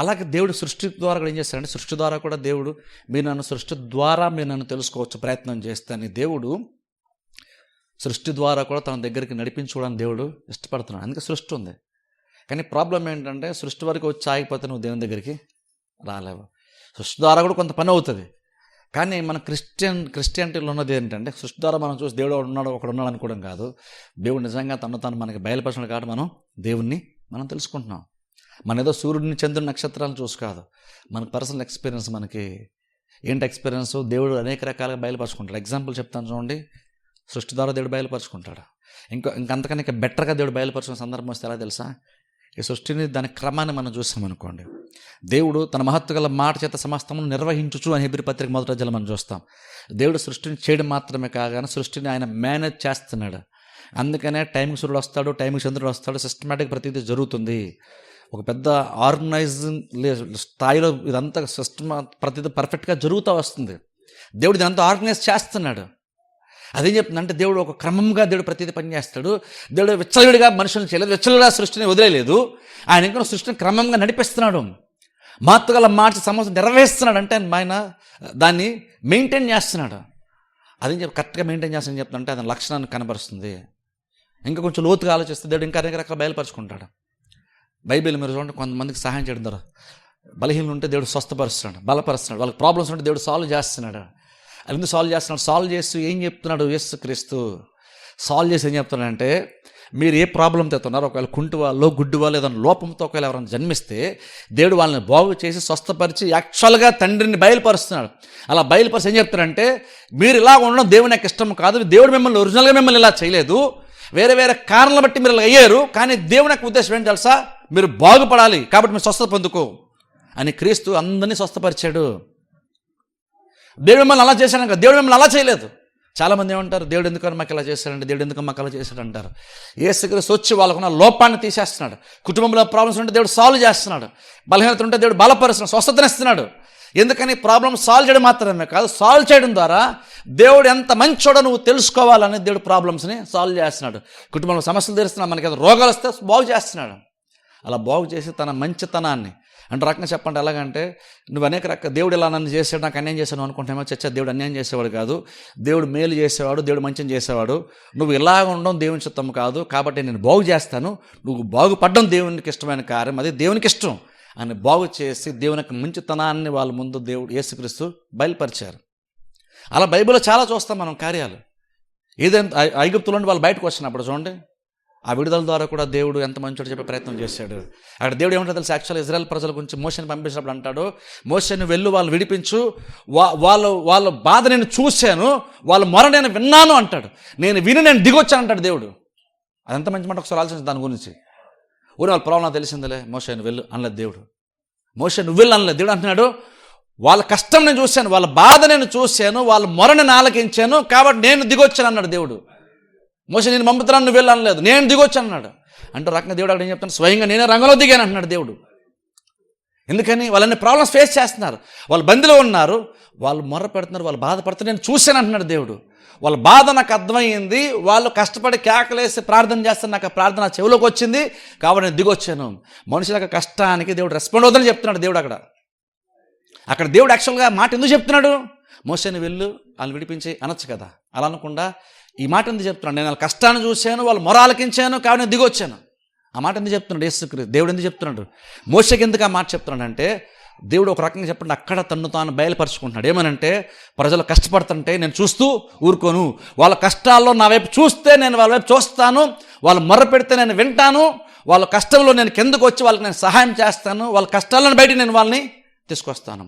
అలాగే దేవుడు సృష్టి ద్వారా కూడా ఏం చేస్తాడంటే సృష్టి ద్వారా కూడా దేవుడు సృష్టి ద్వారా మీరు నన్ను తెలుసుకోవచ్చు ప్రయత్నం చేస్తాను. దేవుడు సృష్టి ద్వారా కూడా తన దగ్గరికి నడిపించుకోవడానికి దేవుడు ఇష్టపడుతున్నాడు. అందుకే సృష్టి ఉంది. కానీ ప్రాబ్లం ఏంటంటే సృష్టి వరకు వచ్చి ఆగిపోతే నువ్వు దేవుని దగ్గరికి రాలేవు. సృష్టి ద్వారా కూడా కొంత పని అవుతుంది. కానీ మన క్రిస్టియానిటీలో ఉన్నది ఏంటంటే సృష్టి ద్వారా మనం చూసి దేవుడు ఒకడు ఉన్నాడు అనుకోవడం కాదు. దేవుడు నిజంగా తను మనకి బయలుపరచడం కాబట్టి మనం దేవుణ్ణి మనం తెలుసుకుంటున్నాం. మన ఏదో సూర్యుడిని చంద్రుని నక్షత్రాలను చూసి కాదు, మనకు పర్సనల్ ఎక్స్పీరియన్స్. మనకి ఏంటి ఎక్స్పీరియన్స్? దేవుడు అనేక రకాలుగా బయలుపరుచుకుంటాడు. ఎగ్జాంపుల్ చెప్తాను చూడండి. సృష్టి ద్వారా దేవుడు బయలుపరుచుకుంటాడు. ఇంకంతకన్నా బెటర్గా దేవుడు బయలుపరుచుకున్న సందర్భం వస్తే ఎలా తెలుసా? ఈ సృష్టిని దాని క్రమాన్ని మనం చూసామనుకోండి, దేవుడు తన మహత్తు గల మాట చేత సమస్తమును నిర్వహించుచు అని హెబ్రీ పత్రిక 1వ అధ్యాయంలో మనం చూస్తాం. దేవుడు సృష్టిని చేయడం మాత్రమే కాగానే సృష్టిని ఆయన మేనేజ్ చేస్తున్నాడు. అందుకనే టైంకి సూర్యుడు వస్తాడు, టైంకి చంద్రుడు వస్తాడు, సిస్టమేటిక్ ప్రతిదీ జరుగుతుంది. ఒక పెద్ద ఆర్గనైజింగ్ స్థాయిలో ఇదంతా సిస్టమ్ ప్రతిదీ పర్ఫెక్ట్గా జరుగుతూ వస్తుంది. దేవుడు ఇదంతా ఆర్గనైజ్ చేస్తున్నాడు. అదేం చెప్తుందంటే దేవుడు ఒక క్రమంగా దేవుడు ప్రతిదీ పని చేస్తాడు. దేవుడు విచ్చలవిడిగా మనుషులను చేయలేదు, విచ్చలవిడిగా సృష్టిని వదిలేయలేదు. ఆయన ఇంకా సృష్టిని క్రమంగా నడిపిస్తున్నాడు, మహత్తుగల మాట సమస్య నెరవేరుస్తున్నాడు. అంటే ఆయన దాన్ని మెయింటైన్ చేస్తున్నాడు. అదేం చెప్పి కరెక్ట్గా మెయింటైన్ చేస్తానని చెప్తుంటే అతని లక్షణాన్ని కనబరుస్తుంది. ఇంకా కొంచెం లోతుగా ఆలోచిస్తే దేవుడు ఇంకా అనేక రకాల బయలుపరుచుకుంటాడు. బైబిల్ మీరు చూడండి, కొంతమందికి సహాయం చేయడం ద్వారా బలహీనలు ఉంటే దేవుడు స్వస్థపరుస్తున్నాడు, బలపరుస్తున్నాడు. వాళ్ళకి ప్రాబ్లమ్స్ ఉంటే దేవుడు సాల్వ్ చేస్తున్నాడు. అది ఎందుకు సాల్వ్ చేస్తున్నాడు? సాల్వ్ చేస్తూ ఏం చెప్తున్నాడు? యేసుక్రీస్తు సాల్వ్ చేసి ఏం చెప్తున్నాడంటే, మీరు ఏ ప్రాబ్లం తెస్తున్నారో, ఒకవేళ కుంటువాళ్ళు గుడ్డివాళ్ళు ఏదైనా లోపంతో ఒకవేళ ఎవరైనా జన్మిస్తే దేవుడు వాళ్ళని బాగు చేసి స్వస్థపరిచి యాక్చువల్గా తండ్రిని బయలుపరుస్తున్నాడు. అలా బయలుపరిచి ఏం చెప్తారంటే, మీరు ఇలా ఉండడం దేవుని నాకు ఇష్టం కాదు, దేవుడు మిమ్మల్ని ఒరిజినల్గా మిమ్మల్ని ఇలా చేయలేదు, వేరే వేరే కారణాలను బట్టి మీరు ఇలా అయ్యారు, కానీ దేవుని యొక్క ఉద్దేశం ఏంటి తెలుసా? మీరు బాగుపడాలి, కాబట్టి మీరు స్వస్థత పొందుకో అని క్రీస్తు అందరినీ స్వస్థపరిచాడు. దేవుడు మిమ్మల్ని అలా చేశాను కదా, దేవుడు మిమ్మల్ని అలా చేయలేదు. చాలామంది ఏమంటారు, దేవుడు ఎందుకని మాకు ఇలా చేశాడంటే, దేవుడు ఎందుకు మాకు అలా చేశాడు అంటారు. యేసుక్రీస్తు వచ్చి వాళ్ళకున్న లోపాన్ని తీసేస్తున్నాడు. కుటుంబంలో ప్రాబ్లమ్స్ ఉంటే దేవుడు సాల్వ్ చేస్తున్నాడు, బలహీనత ఉంటే దేవుడు బలపరుస్తున్నాడు, స్వస్థతనిస్తున్నాడు. ఎందుకని? ప్రాబ్లమ్ సాల్వ్ చేయడం మాత్రమే కాదు, సాల్వ్ చేయడం ద్వారా దేవుడు ఎంత మంచోడో నువ్వు తెలుసుకోవాలని దేవుడు ప్రాబ్లమ్స్ని సాల్వ్ చేస్తున్నాడు. కుటుంబంలో సమస్యలు తీరుస్తున్నాడు, మనకి ఏదో రోగాలు వస్తే బాగు చేస్తున్నాడు. అలా బాగు చేసి తన మంచితనాన్ని అంటే రకంగా చెప్పండి, ఎలాగంటే నువ్వు అనేక దేవుడు ఇలా నన్ను చేసాడు, నాకు అన్యాయం చేశాను అనుకుంటామో, చచ్చా దేవుడు అన్యాయం చేసేవాడు కాదు, దేవుడు మేలు చేసేవాడు, దేవుడు మంచిని చేసేవాడు. నువ్వు ఇలాగ ఉండడం దేవుని చిత్తం కాదు, కాబట్టి నేను బాగు చేస్తాను, నువ్వు బాగుపడడం దేవునికి ఇష్టమైన కార్యం, అది దేవునికి ఇష్టం అని బాగు చేసి దేవుని యొక్క మంచితనాన్ని వాళ్ళ ముందు దేవుడు యేసుక్రీస్తు బయలుపరిచారు. అలా బైబిల్లో చాలా చూస్తాం మనం కార్యాలు. ఏదైనా ఐగుప్తులో నుండి వాళ్ళు బయటకు వచ్చినప్పుడు చూడండి, ఆ విడుదల ద్వారా కూడా దేవుడు ఎంత మంచోడు చెప్పే ప్రయత్నం చేశాడు. అక్కడ దేవుడు ఏమంటాడు తెలుసు? యాక్చువల్ ఇజ్రాయెల్ ప్రజల గురించి మోషేని పంపించినప్పుడు అంటాడు, మోషేని వెళ్ళు, వాళ్ళు విడిపించు, వాళ్ళ బాధ నేను చూశాను, వాళ్ళ మొర నేను విన్నాను అంటాడు. నేను విని నేను దిగొచ్చాను అంటాడు దేవుడు. అదంత మంచి మాట, ఒకసారి ఆలోచించి దాని గురించి. ఊరి వాళ్ళ ప్రాబ్లం నాకు తెలిసిందిలే, మోషేని వెళ్ళు అనలేదు దేవుడు. మోషే నువ్వు వెళ్ళు అనలేదు దేవుడు. అంటున్నాడు, వాళ్ళ కష్టం నేను చూశాను, వాళ్ళ బాధ నేను చూశాను, వాళ్ళ మొర నేను ఆలకించాను, కాబట్టి నేను దిగొచ్చాను అన్నాడు దేవుడు. మోషే నేను పంపుతున్నాను, నువ్వు వెళ్ళి అనలేదు, నేను దిగొచ్చాను అన్నాడు. అంటే రకంగా దేవుడు అక్కడ ఏం చెప్తాను, స్వయంగా నేనే రంగంలో దిగాను అంటున్నాడు దేవుడు. ఎందుకని? వాళ్ళని ప్రాబ్లమ్స్ ఫేస్ చేస్తున్నారు, వాళ్ళు బందీలో ఉన్నారు, వాళ్ళు మొర్ర పెడుతున్నారు, వాళ్ళు బాధపడుతున్నారు, నేను చూశాను అంటున్నాడు దేవుడు. వాళ్ళ బాధ నాకు అర్థమైంది, వాళ్ళు కష్టపడి కేకలేసి ప్రార్థన చేస్తారు, నాకు ఆ ప్రార్థన చెవిలోకి వచ్చింది, కాబట్టి నేను దిగొచ్చాను. మనుషుల యొక్క కష్టానికి దేవుడు రెస్పాండ్ అవుతుందని చెప్తున్నాడు దేవుడు. అక్కడ దేవుడు యాక్చువల్గా మాట ఎందుకు చెప్తున్నాడు? మోషేని వెళ్ళు, వాళ్ళు విడిపించి అనొచ్చు కదా. అలా అనకుండా ఈ మాట ఎందుకు చెప్తున్నాడు? నేను వాళ్ళ కష్టాన్ని చూశాను, వాళ్ళు మొర ఆలకించాను, కాబట్టి నేను దిగొచ్చాను. ఆ మాట ఎందుకు చెప్తున్నాడు యేసుక్రీస్తు? దేవుడు ఎందుకు చెప్తున్నాడు? మోషేకి ఎందుకు ఆ మాట చెప్తున్నాడు అంటే, దేవుడు ఒక రకంగా చెప్పండి అక్కడ తన్ను తాను బయలుపరుచుకుంటున్నాడు. ఏమనంటే, ప్రజలు కష్టపడుతుంటే నేను చూస్తూ ఊరుకోను, వాళ్ళ కష్టాల్లో నా వైపు చూస్తే నేను వాళ్ళ వైపు చూస్తాను, వాళ్ళు మొర్ర పెడితే నేను వింటాను, వాళ్ళ కష్టంలో నేను కిందకు వచ్చి వాళ్ళకి నేను సహాయం చేస్తాను, వాళ్ళ కష్టాలను బయట నేను వాళ్ళని తీసుకొస్తాను.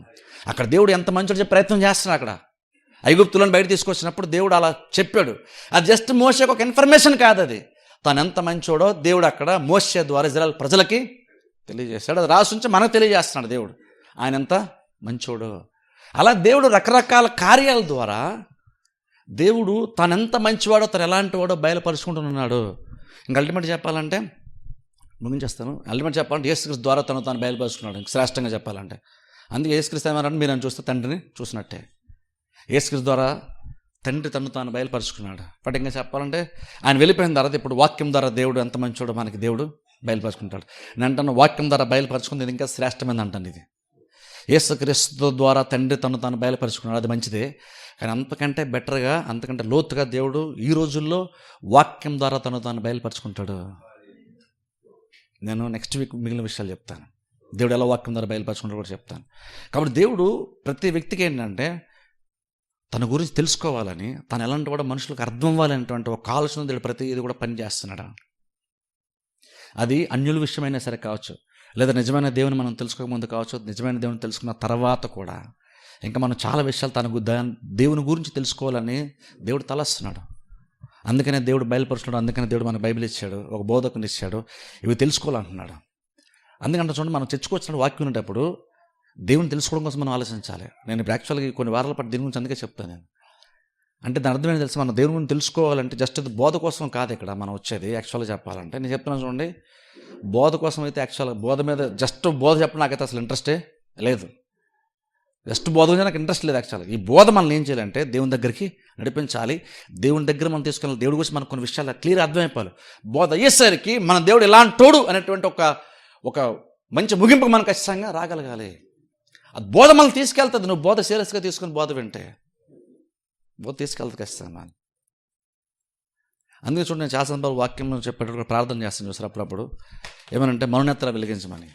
అక్కడ దేవుడు ఎంత మంచోడు చెప్పే ప్రయత్నం చేస్తున్నాడు. అక్కడ ఐగుప్తులను బయట తీసుకొచ్చినప్పుడు దేవుడు అలా చెప్పాడు. అది జస్ట్ మోషేకి ఒక ఇన్ఫర్మేషన్ కాదు, అది తను ఎంత మంచోడో దేవుడు అక్కడ మోషే ద్వారా ఇజ్రాయెల్ ప్రజలకి తెలియజేశాడు. అది రాసి ఉంచి మనకు తెలియజేస్తున్నాడు దేవుడు ఆయన ఎంత మంచోడో. అలా దేవుడు రకరకాల కార్యాల ద్వారా దేవుడు తనెంత మంచివాడో, తను ఎలాంటి వాడో బయలుపరుచుకుంటున్నాడు. ఇంకా అల్టిమేట్ చెప్పాలంటే, ముగించేస్తాను, అల్టిమేట్ చెప్పాలంటే యేసుక్రీస్తు ద్వారా తను బయలుపరుచుకున్నాడు. శ్రేష్టంగా చెప్పాలంటే అందుకే యేసుక్రీస్తు ఏమన్నారంటే, మీరు నన్ను చూస్తే తండ్రిని చూసినట్టే. యేసుక్రీస్తు ద్వారా తండ్రి తాను బయలుపరుచుకున్నాడు. బట్ ఇంకా చెప్పాలంటే ఆయన వెళ్ళిపోయిన తర్వాత ఇప్పుడు వాక్యం ద్వారా దేవుడు ఎంత మంచోడో మనకి దేవుడు బయలుపరుచుకుంటాడు. నేను అంటాను, వాక్యం ద్వారా బయలుపరుచుకుంది ఇది ఇంకా శ్రేష్టమైనది అంటాను. ఇది యేసుక్రీస్తు ద్వారా తండ్రి తాను బయలుపరుచుకున్నాడు, అది మంచిదే. కానీ అంతకంటే బెటర్గా, అంతకంటే లోతుగా దేవుడు ఈ రోజుల్లో వాక్యం ద్వారా తాను బయలుపరుచుకుంటాడు. నేను నెక్స్ట్ వీక్ మిగిలిన విషయాలు చెప్తాను, దేవుడు ఎలా వాక్యం ద్వారా బయలుపరుచుకుంటాడో కూడా చెప్తాను. కాబట్టి దేవుడు ప్రతి వ్యక్తికి ఏంటంటే తన గురించి తెలుసుకోవాలని, తను ఎలాంటి వాడో మనుషులకు అర్థం అవ్వాలనేటువంటి ఒక ఆలోచన దేవుడు ప్రతి ఇది కూడా పనిచేస్తున్నాడు. అది అన్యుల విషయమైనా సరే కావచ్చు, లేదా నిజమైన దేవుని మనం తెలుసుకోకముందు కావచ్చు, నిజమైన దేవుని తెలుసుకున్న తర్వాత కూడా ఇంకా మనం చాలా విషయాలు దేవుని గురించి తెలుసుకోవాలని దేవుడు తలస్తున్నాడు. అందుకనే దేవుడు బయలుపరుచున్నాడు, అందుకనే దేవుడు మనకు బైబిల్ ఇచ్చాడు, ఒక బోధకుని ఇచ్చాడు, ఇవి తెలుసుకోవాలంటున్నాడు. అందుకంటే చూడండి, మనం చర్చకొచ్చినప్పుడు వాక్యం వినేటప్పుడు దేవుని తెలుసుకోవడం కోసం మనం ఆలోచించాలి. నేను ఇప్పుడు యాక్చువల్గా కొన్ని వారాల పాటు దీని గురించి అందుకే చెప్తాను నేను. అంటే దాని అర్థం ఏంటో తెలుసు, మనం దేవుని గురించి తెలుసుకోవాలంటే జస్ట్ అది బోధ కోసం కాదు ఇక్కడ మనం వచ్చేది. యాక్చువల్గా చెప్పాలంటే నేను చెప్తున్నాను చూడండి, బోధ కోసం అయితే యాక్చువల్గా బోధ మీద జస్ట్ బోధ చెప్పడం నాకైతే అసలు ఇంట్రెస్టే లేదు. జస్ట్ బోధ మీద నాకు ఇంట్రెస్ట్ లేదు. యాక్చువల్గా ఈ బోధ మనం ఏం చేయాలంటే దేవుని దగ్గరికి నడిపించాలి. దేవుని దగ్గర మనం తీసుకెళ్ళాలి. దేవుడి గురించి మనకు కొన్ని విషయాలు క్లియర్ అర్థమైపోవాలి. బోధ అయ్యేసరికి మన దేవుడు ఎలాంటోడు అనేటువంటి ఒక మంచి ముగింపు మనకు ఖచ్చితంగా రాగలగాలి. అది బోధ మనం తీసుకెళ్తుంది. నువ్వు బోధ సీరియస్గా తీసుకుని బోధ వింటే బోధ తీసుకెళ్తుంది ఖచ్చితంగా. అందుకే చూడండి, నేను చాలా సందర్భాలు వాక్యం చెప్పేటప్పుడు ప్రార్థన చేస్తాను చూసారు అప్పుడప్పుడు. ఏమనంటే మనోనేత్రాలు వెలిగించమని.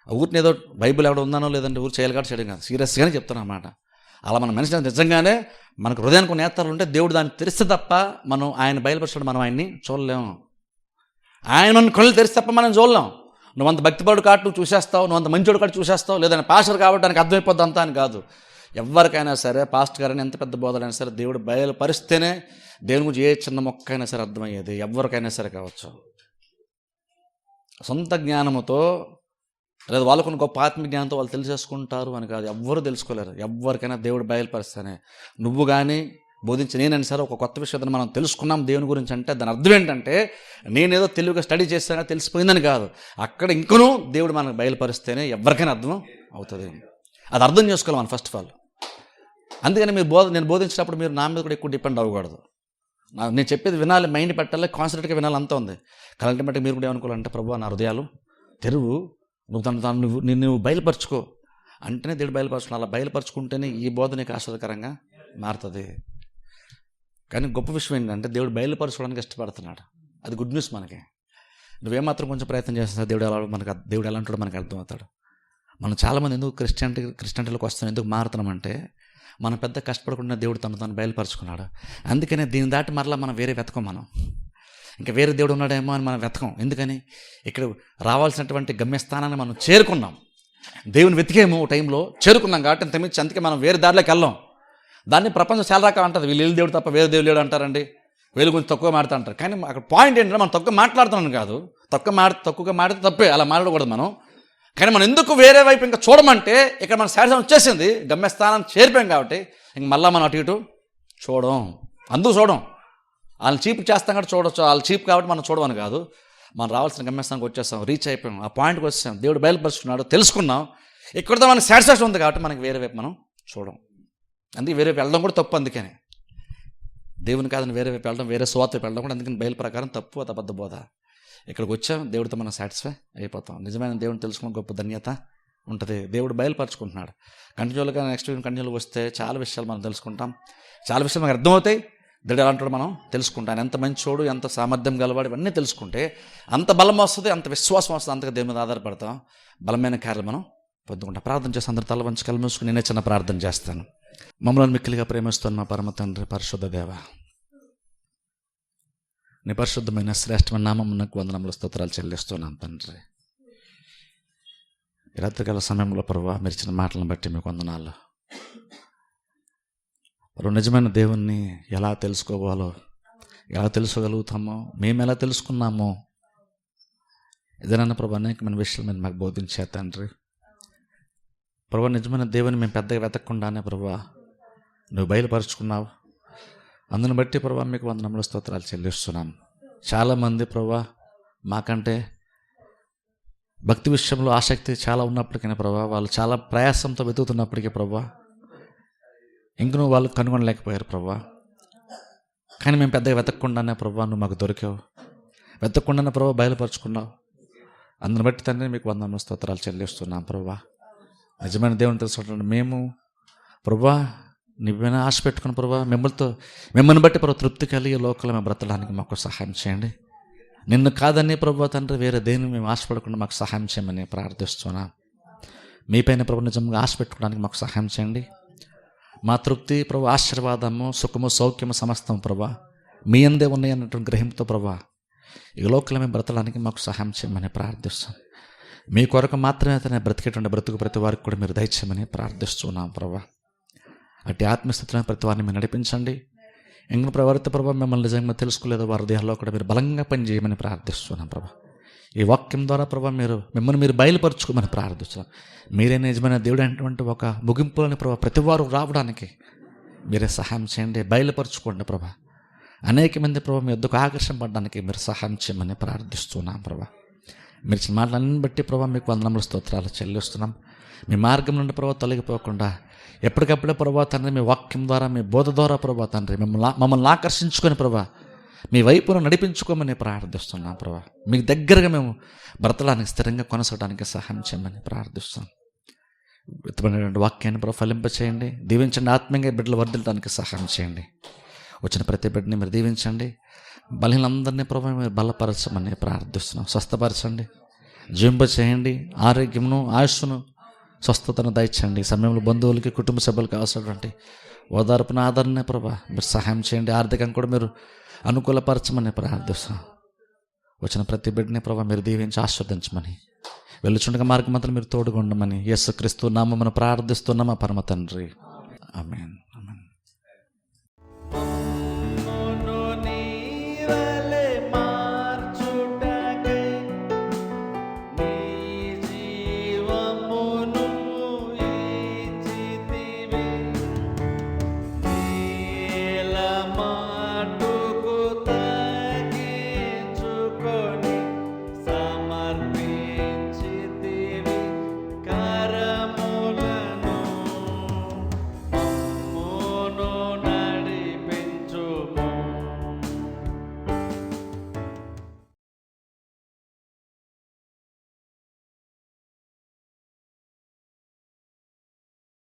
ఊరిని ఏదో బైబిల్ ఎవడ ఉందానో లేదంటే ఊరు చేయాలి కాబట్టి చేయడం కాదు, సీరియస్గానే చెప్తాను అన్నమాట. అలా మన మనిషి నిజంగానే మనకు హృదయానికి కొన్ని నేత్రాలు ఉంటే దేవుడు దాన్ని తెరిస్తే తప్ప మనం ఆయన బయలుపరచడం మనం ఆయన్ని చూడలేము. ఆయన కళ్ళు తెరిస్తే తప్ప మనం చూడలేం. నువ్వు అంత భక్తిపరుడు కాబట్టి నువ్వు చూసేస్తావు, నువ్వు అంత మంచోడు కాబట్టి చూసేస్తావు, లేదంటే పాస్టర్ కాబట్టి దానికి అర్థమైపోద్ది అంతా అని కాదు. ఎవరికైనా సరే, పాస్టర్ గారైనా ఎంత పెద్ద బోధలైనా సరే, దేవుడు బయలుపరిస్తేనే దేవుని గురించి ఏ చిన్న మొక్క అయినా సరే అర్థమయ్యేది. ఎవరికైనా సరే కావచ్చు. సొంత జ్ఞానముతో లేదా వాళ్ళకున్న గొప్ప ఆత్మీయ జ్ఞానంతో వాళ్ళు తెలిసేసుకుంటారు అని కాదు. ఎవ్వరూ తెలుసుకోలేరు. ఎవరికైనా దేవుడు బయలుపరిస్తేనే. నువ్వు కానీ బోధించి నేనైనా సరే ఒక కొత్త విషయం మనం తెలుసుకున్నాం దేవుని గురించి అంటే దాని అర్థం ఏంటంటే నేనేదో తెలివిగా స్టడీ చేస్తానా తెలిసిపోయిందని కాదు. అక్కడ ఇంకనూ దేవుడు మనకు బయలుపరిస్తేనే ఎవరికైనా అర్థం అవుతుంది. అది అర్థం చేసుకోవాలి మనం ఫస్ట్ ఆఫ్ ఆల్. అందుకని నేను బోధించినప్పుడు మీరు నా మీద కూడా ఎక్కువ డిపెండ్ అవ్వకూడదు. నేను చెప్పేది వినాలి, మైండ్ పెట్టాలి, కాన్సన్ట్రేట్గా వినాలి, అంతా ఉంది. కలంటే మీరు కూడా ఏమనుకోవాలంటే ప్రభు నా హృదయాలు తెరువు, నువ్వు నిన్ను బయలుపరచుకో అంటేనే దేవుడు బయలుపరచుకున్నాను. అలా బయలుపరచుకుంటేనే ఈ బోధ నీకు ఆశ్చర్యకరంగా మారుతుంది. కానీ గొప్ప విషయం ఏంటంటే దేవుడు బయలుపరచుకోవడానికి ఇష్టపడుతున్నాడు. అది గుడ్ న్యూస్ మనకి. నువ్వేమాత్రం కొంచెం ప్రయత్నం చేస్తున్నా దేవుడు ఎలా ఉంటాడో మనకు అర్థమవుతాడు. మనం చాలామంది ఎందుకు క్రిస్టియానిటీలోకి వస్తున్నాం, ఎందుకు మారుతున్నామంటే మనం పెద్ద కష్టపడకుండా దేవుడు తను బయలుపరచుకున్నాడు. అందుకనే దీన్ని దాటి మరలా మనం వేరే వెతకం. మనం ఇంకా వేరే దేవుడు ఉన్నాడేమో అని మనం వెతకం. ఎందుకని ఇక్కడ రావాల్సినటువంటి గమ్యస్థానాన్ని మనం చేరుకున్నాం. దేవుని వెతికేమో టైంలో చేరుకున్నాం కాబట్టి అంతమించి అందుకే మనం వేరే దారిలోకి వెళ్ళాం. దాన్ని ప్రపంచం చాలా రకాలు అంటుంది. వీళ్ళు దేవుడు తప్ప వేరే దేవుడు లేడు అంటారండి, వీళ్ళు కొంచెం తక్కువ మాడుతూ అంటారు. కానీ అక్కడ పాయింట్ ఏంటంటే మనం తక్కువ మాట్లాడుతున్నాను కాదు, తక్కువగా మాడితే తప్పే, అలా మాట్లాడకూడదు మనం. కానీ మనం ఎందుకు వేరే వైపు ఇంకా చూడమంటే ఇక్కడ మన సాటిస్ఫాక్షన్ వచ్చేసింది, గమ్యస్థానం చేరిపోయాం కాబట్టి ఇంక మళ్ళీ మనం అటు ఇటు అందుకు చూడం. వాళ్ళని చీప్ చేస్తాం కాబట్టి చూడవచ్చు, వాళ్ళు చీప్ కాబట్టి మనం చూడమని కాదు. మనం రావాల్సిన గమ్యస్థానానికి వచ్చేస్తాం, రీచ్ అయిపోయాం, ఆ పాయింట్కి వచ్చేసాం, దేవుడు బయలుపరుచుకున్నాడు, తెలుసుకున్నాం. ఇక్కడితో మనకి సాటిస్ఫాక్షన్ ఉంది కాబట్టి మనకి వేరే వైపు మనం చూడం. అందుకే వేరే వైపు వెళ్ళడం కూడా తప్పు. అందుకని దేవుని కాదని వేరే వైపు వెళ్ళడం, వేరే స్వార్థ వైపు వెళ్ళడం కూడా అందుకని బయలు ప్రకారం తప్పు, అది అబద్ధ బోధ. ఇక్కడికి వచ్చాం, దేవుడితో మనం సాటిస్ఫై అయిపోతాం. నిజమైన దేవుని తెలుసుకున్న గొప్ప ధన్యత ఉంటుంది. దేవుడు బయలుపరుచుకుంటున్నాడు. కంటిన్యూలుగా నెక్స్ట్ కంటిన్యూలు వస్తే చాలా విషయాలు మనం తెలుసుకుంటాం, చాలా విషయాలు మనకు అర్థమవుతాయి. దేవుడు ఎలా అంటాడో మనం తెలుసుకుంటాం. ఎంత మంచోడు, ఎంత సామర్థ్యం గలవాడు, ఇవన్నీ తెలుసుకుంటే అంత బలం వస్తుంది, అంత విశ్వాసం వస్తుంది. అంతగా దేవుని మీద ఆధారపడతాం, బలమైన కార్యాలు మనం పొందుకుంటాం. ప్రార్థన చేసి అందరూ తల వంచి కళ్ళు మూసుకుని నేనే చిన్న ప్రార్థన చేస్తాను. మమ్మల్ని మిక్కిలిగా ప్రేమిస్తున్న మా పరమ తండ్రి, పరిశుద్ధ దేవ, నీ పరిశుద్ధమైన శ్రేష్టమైన నామమునకు వందనములు స్తోత్రాలు చెల్లిస్తున్నాను తండ్రి. ఈ రాత్రికాల సమయంలో ప్రభువా మీరు ఇచ్చిన మాటలను బట్టి మీకు వందనాలు. ప్రభు, నిజమైన దేవుణ్ణి ఎలా తెలుసుకోవాలో, ఎలా తెలుసుకోగలుగుతామో, మేము ఎలా తెలుసుకున్నామో ఏదైనా ప్రభు అనేకమైన విషయాలు మీరు మాకు బోధించే తండ్రి. ప్రభు, నిజమైన దేవుని మేము పెద్దగా వెతకకుండానే ప్రభు నువ్వు బయలుపరుచుకున్నావు. అందుని బట్టి ప్రభు మీకు వందనములు స్తోత్రాలు చెల్లిస్తున్నాం. చాలామంది ప్రభు మాకంటే భక్తి విషయంలో ఆసక్తి చాలా ఉన్నప్పటికీ ప్రభు వాళ్ళు చాలా ప్రయాసంతో వెతుకుతున్నప్పటికీ ప్రభు ఇంకనూ వాళ్ళు కనుగొనలేకపోయారు ప్రభు. కానీ మేము పెద్దగా వెతకకుండానే ప్రభు నువ్వు మాకు దొరికావు, వెతకకుండానే ప్రభు బయలుపరుచుకున్నావు. అందుని బట్టి తండ్రి మీకు వందనములు స్తోత్రాలు చెల్లిస్తున్నాం ప్రభు. నిజమైన దేవుని తెలుసుకుంటున్నాం మేము ప్రభు. నువ్వేనా ఆశ పెట్టుకుని ప్రభు మిమ్మల్ని బట్టి ప్రభు తృప్తి కలిగి లోకంలో మేము బ్రతకడానికి మాకు సహాయం చేయండి. నిన్ను కాదని ప్రభు తండ్రి వేరే దేన్ని మేము ఆశపడకుండా మాకు సహాయం చేయమని ప్రార్థిస్తున్నాం. మీపైన ప్రభు నిజంగా ఆశ పెట్టుకోవడానికి మాకు సహాయం చేయండి. మా తృప్తి ప్రభు, ఆశీర్వాదము, సుఖము, సౌఖ్యము సమస్తం ప్రభు మీ అందే ఉన్నాయి అన్నటువంటి గ్రహింపుతో ప్రభు ఈ లోకంలో మేము బ్రతకడానికి మాకు సహాయం చేయమని ప్రార్థిస్తాం. మీ కొరకు మాత్రమే తన బ్రతికేటువంటి బ్రతుకు ప్రతి వారికి కూడా మీరు దయచేయమని ప్రార్థిస్తున్నాం ప్రభు. అట్టి ఆత్మస్థితిలో ప్రతి వారిని మీరు నడిపించండి. ఇంకా ప్రవర్తి ప్రభావ మిమ్మల్ని నిజంగా తెలుసుకోలేదో వారి దేహంలో కూడా మీరు బలంగా పనిచేయమని ప్రార్థిస్తున్నాం ప్రభా. ఈ వాక్యం ద్వారా ప్రభా మీరు మిమ్మల్ని మీరు బయలుపరుచుకోమని ప్రార్థిస్తున్నాం. మీరే నిజమైన దేవుడు అనేటువంటి ఒక ముగింపులోని ప్రభా ప్రతి వారు రావడానికి మీరే సహాయం చేయండి, బయలుపరుచుకోండి ప్రభా. అనేక మంది ప్రభా మీ వద్దకు ఆకర్షింపడడానికి మీరు సహాయం చేయమని ప్రార్థిస్తున్నాం ప్రభా. మీరు ఇచ్చిన మాటలన్నీ బట్టి ప్రభా మీకు వందనములు స్తోత్రాలు చెల్లిస్తున్నాం. మీ మార్గం నుండి ప్రభా తొలగిపోకుండా ఎప్పటికప్పుడే ప్రభా తండ్రి మీ వాక్యం ద్వారా మీ బోధ ద్వారా ప్రభా తండ్రి మమ్మల్ని ఆకర్షించుకొని ప్రభా మీ వైపును నడిపించుకోమని ప్రార్థిస్తున్నాం ప్రభా. మీకు దగ్గరగా మేము బ్రతడానికి స్థిరంగా కొనసాగడానికి సహాయం చేయమని ప్రార్థిస్తున్నాం. విత్తమైనటువంటి వాక్యాన్ని ప్రభా ఫలింపచేయండి, దీవించండి. ఆత్మీయంగా బిడ్డలు వర్ధిల్లడానికి సహాయం చేయండి. వచ్చిన ప్రతి బిడ్డని మీరు దీవించండి. బలహీనందరినీ ప్రభా మీరు బలపరచమని ప్రార్థిస్తున్నాం. స్వస్థపరచండి, జీవింపచేయండి. ఆరోగ్యమును ఆయుష్ను స్వస్థతను దయచండి. సమయంలో బంధువులకి కుటుంబ సభ్యులకు అవసరటువంటి ఓదార్పున ఆదరణ ప్రభా మీరు సహాయం చేయండి. ఆర్థికంగా కూడా మీరు అనుకూలపరచమని ప్రార్థిస్తున్నాం. వచ్చిన ప్రతి బిడ్డని ప్రభా మీరు దీవించి ఆస్వాదించమని, వెళ్ళుచుండగా మార్గమంతా మీరు తోడుగా ఉండమని యేసుక్రీస్తు నామమున ప్రార్థిస్తున్నామా పరమ తండ్రి. ఆమేన్.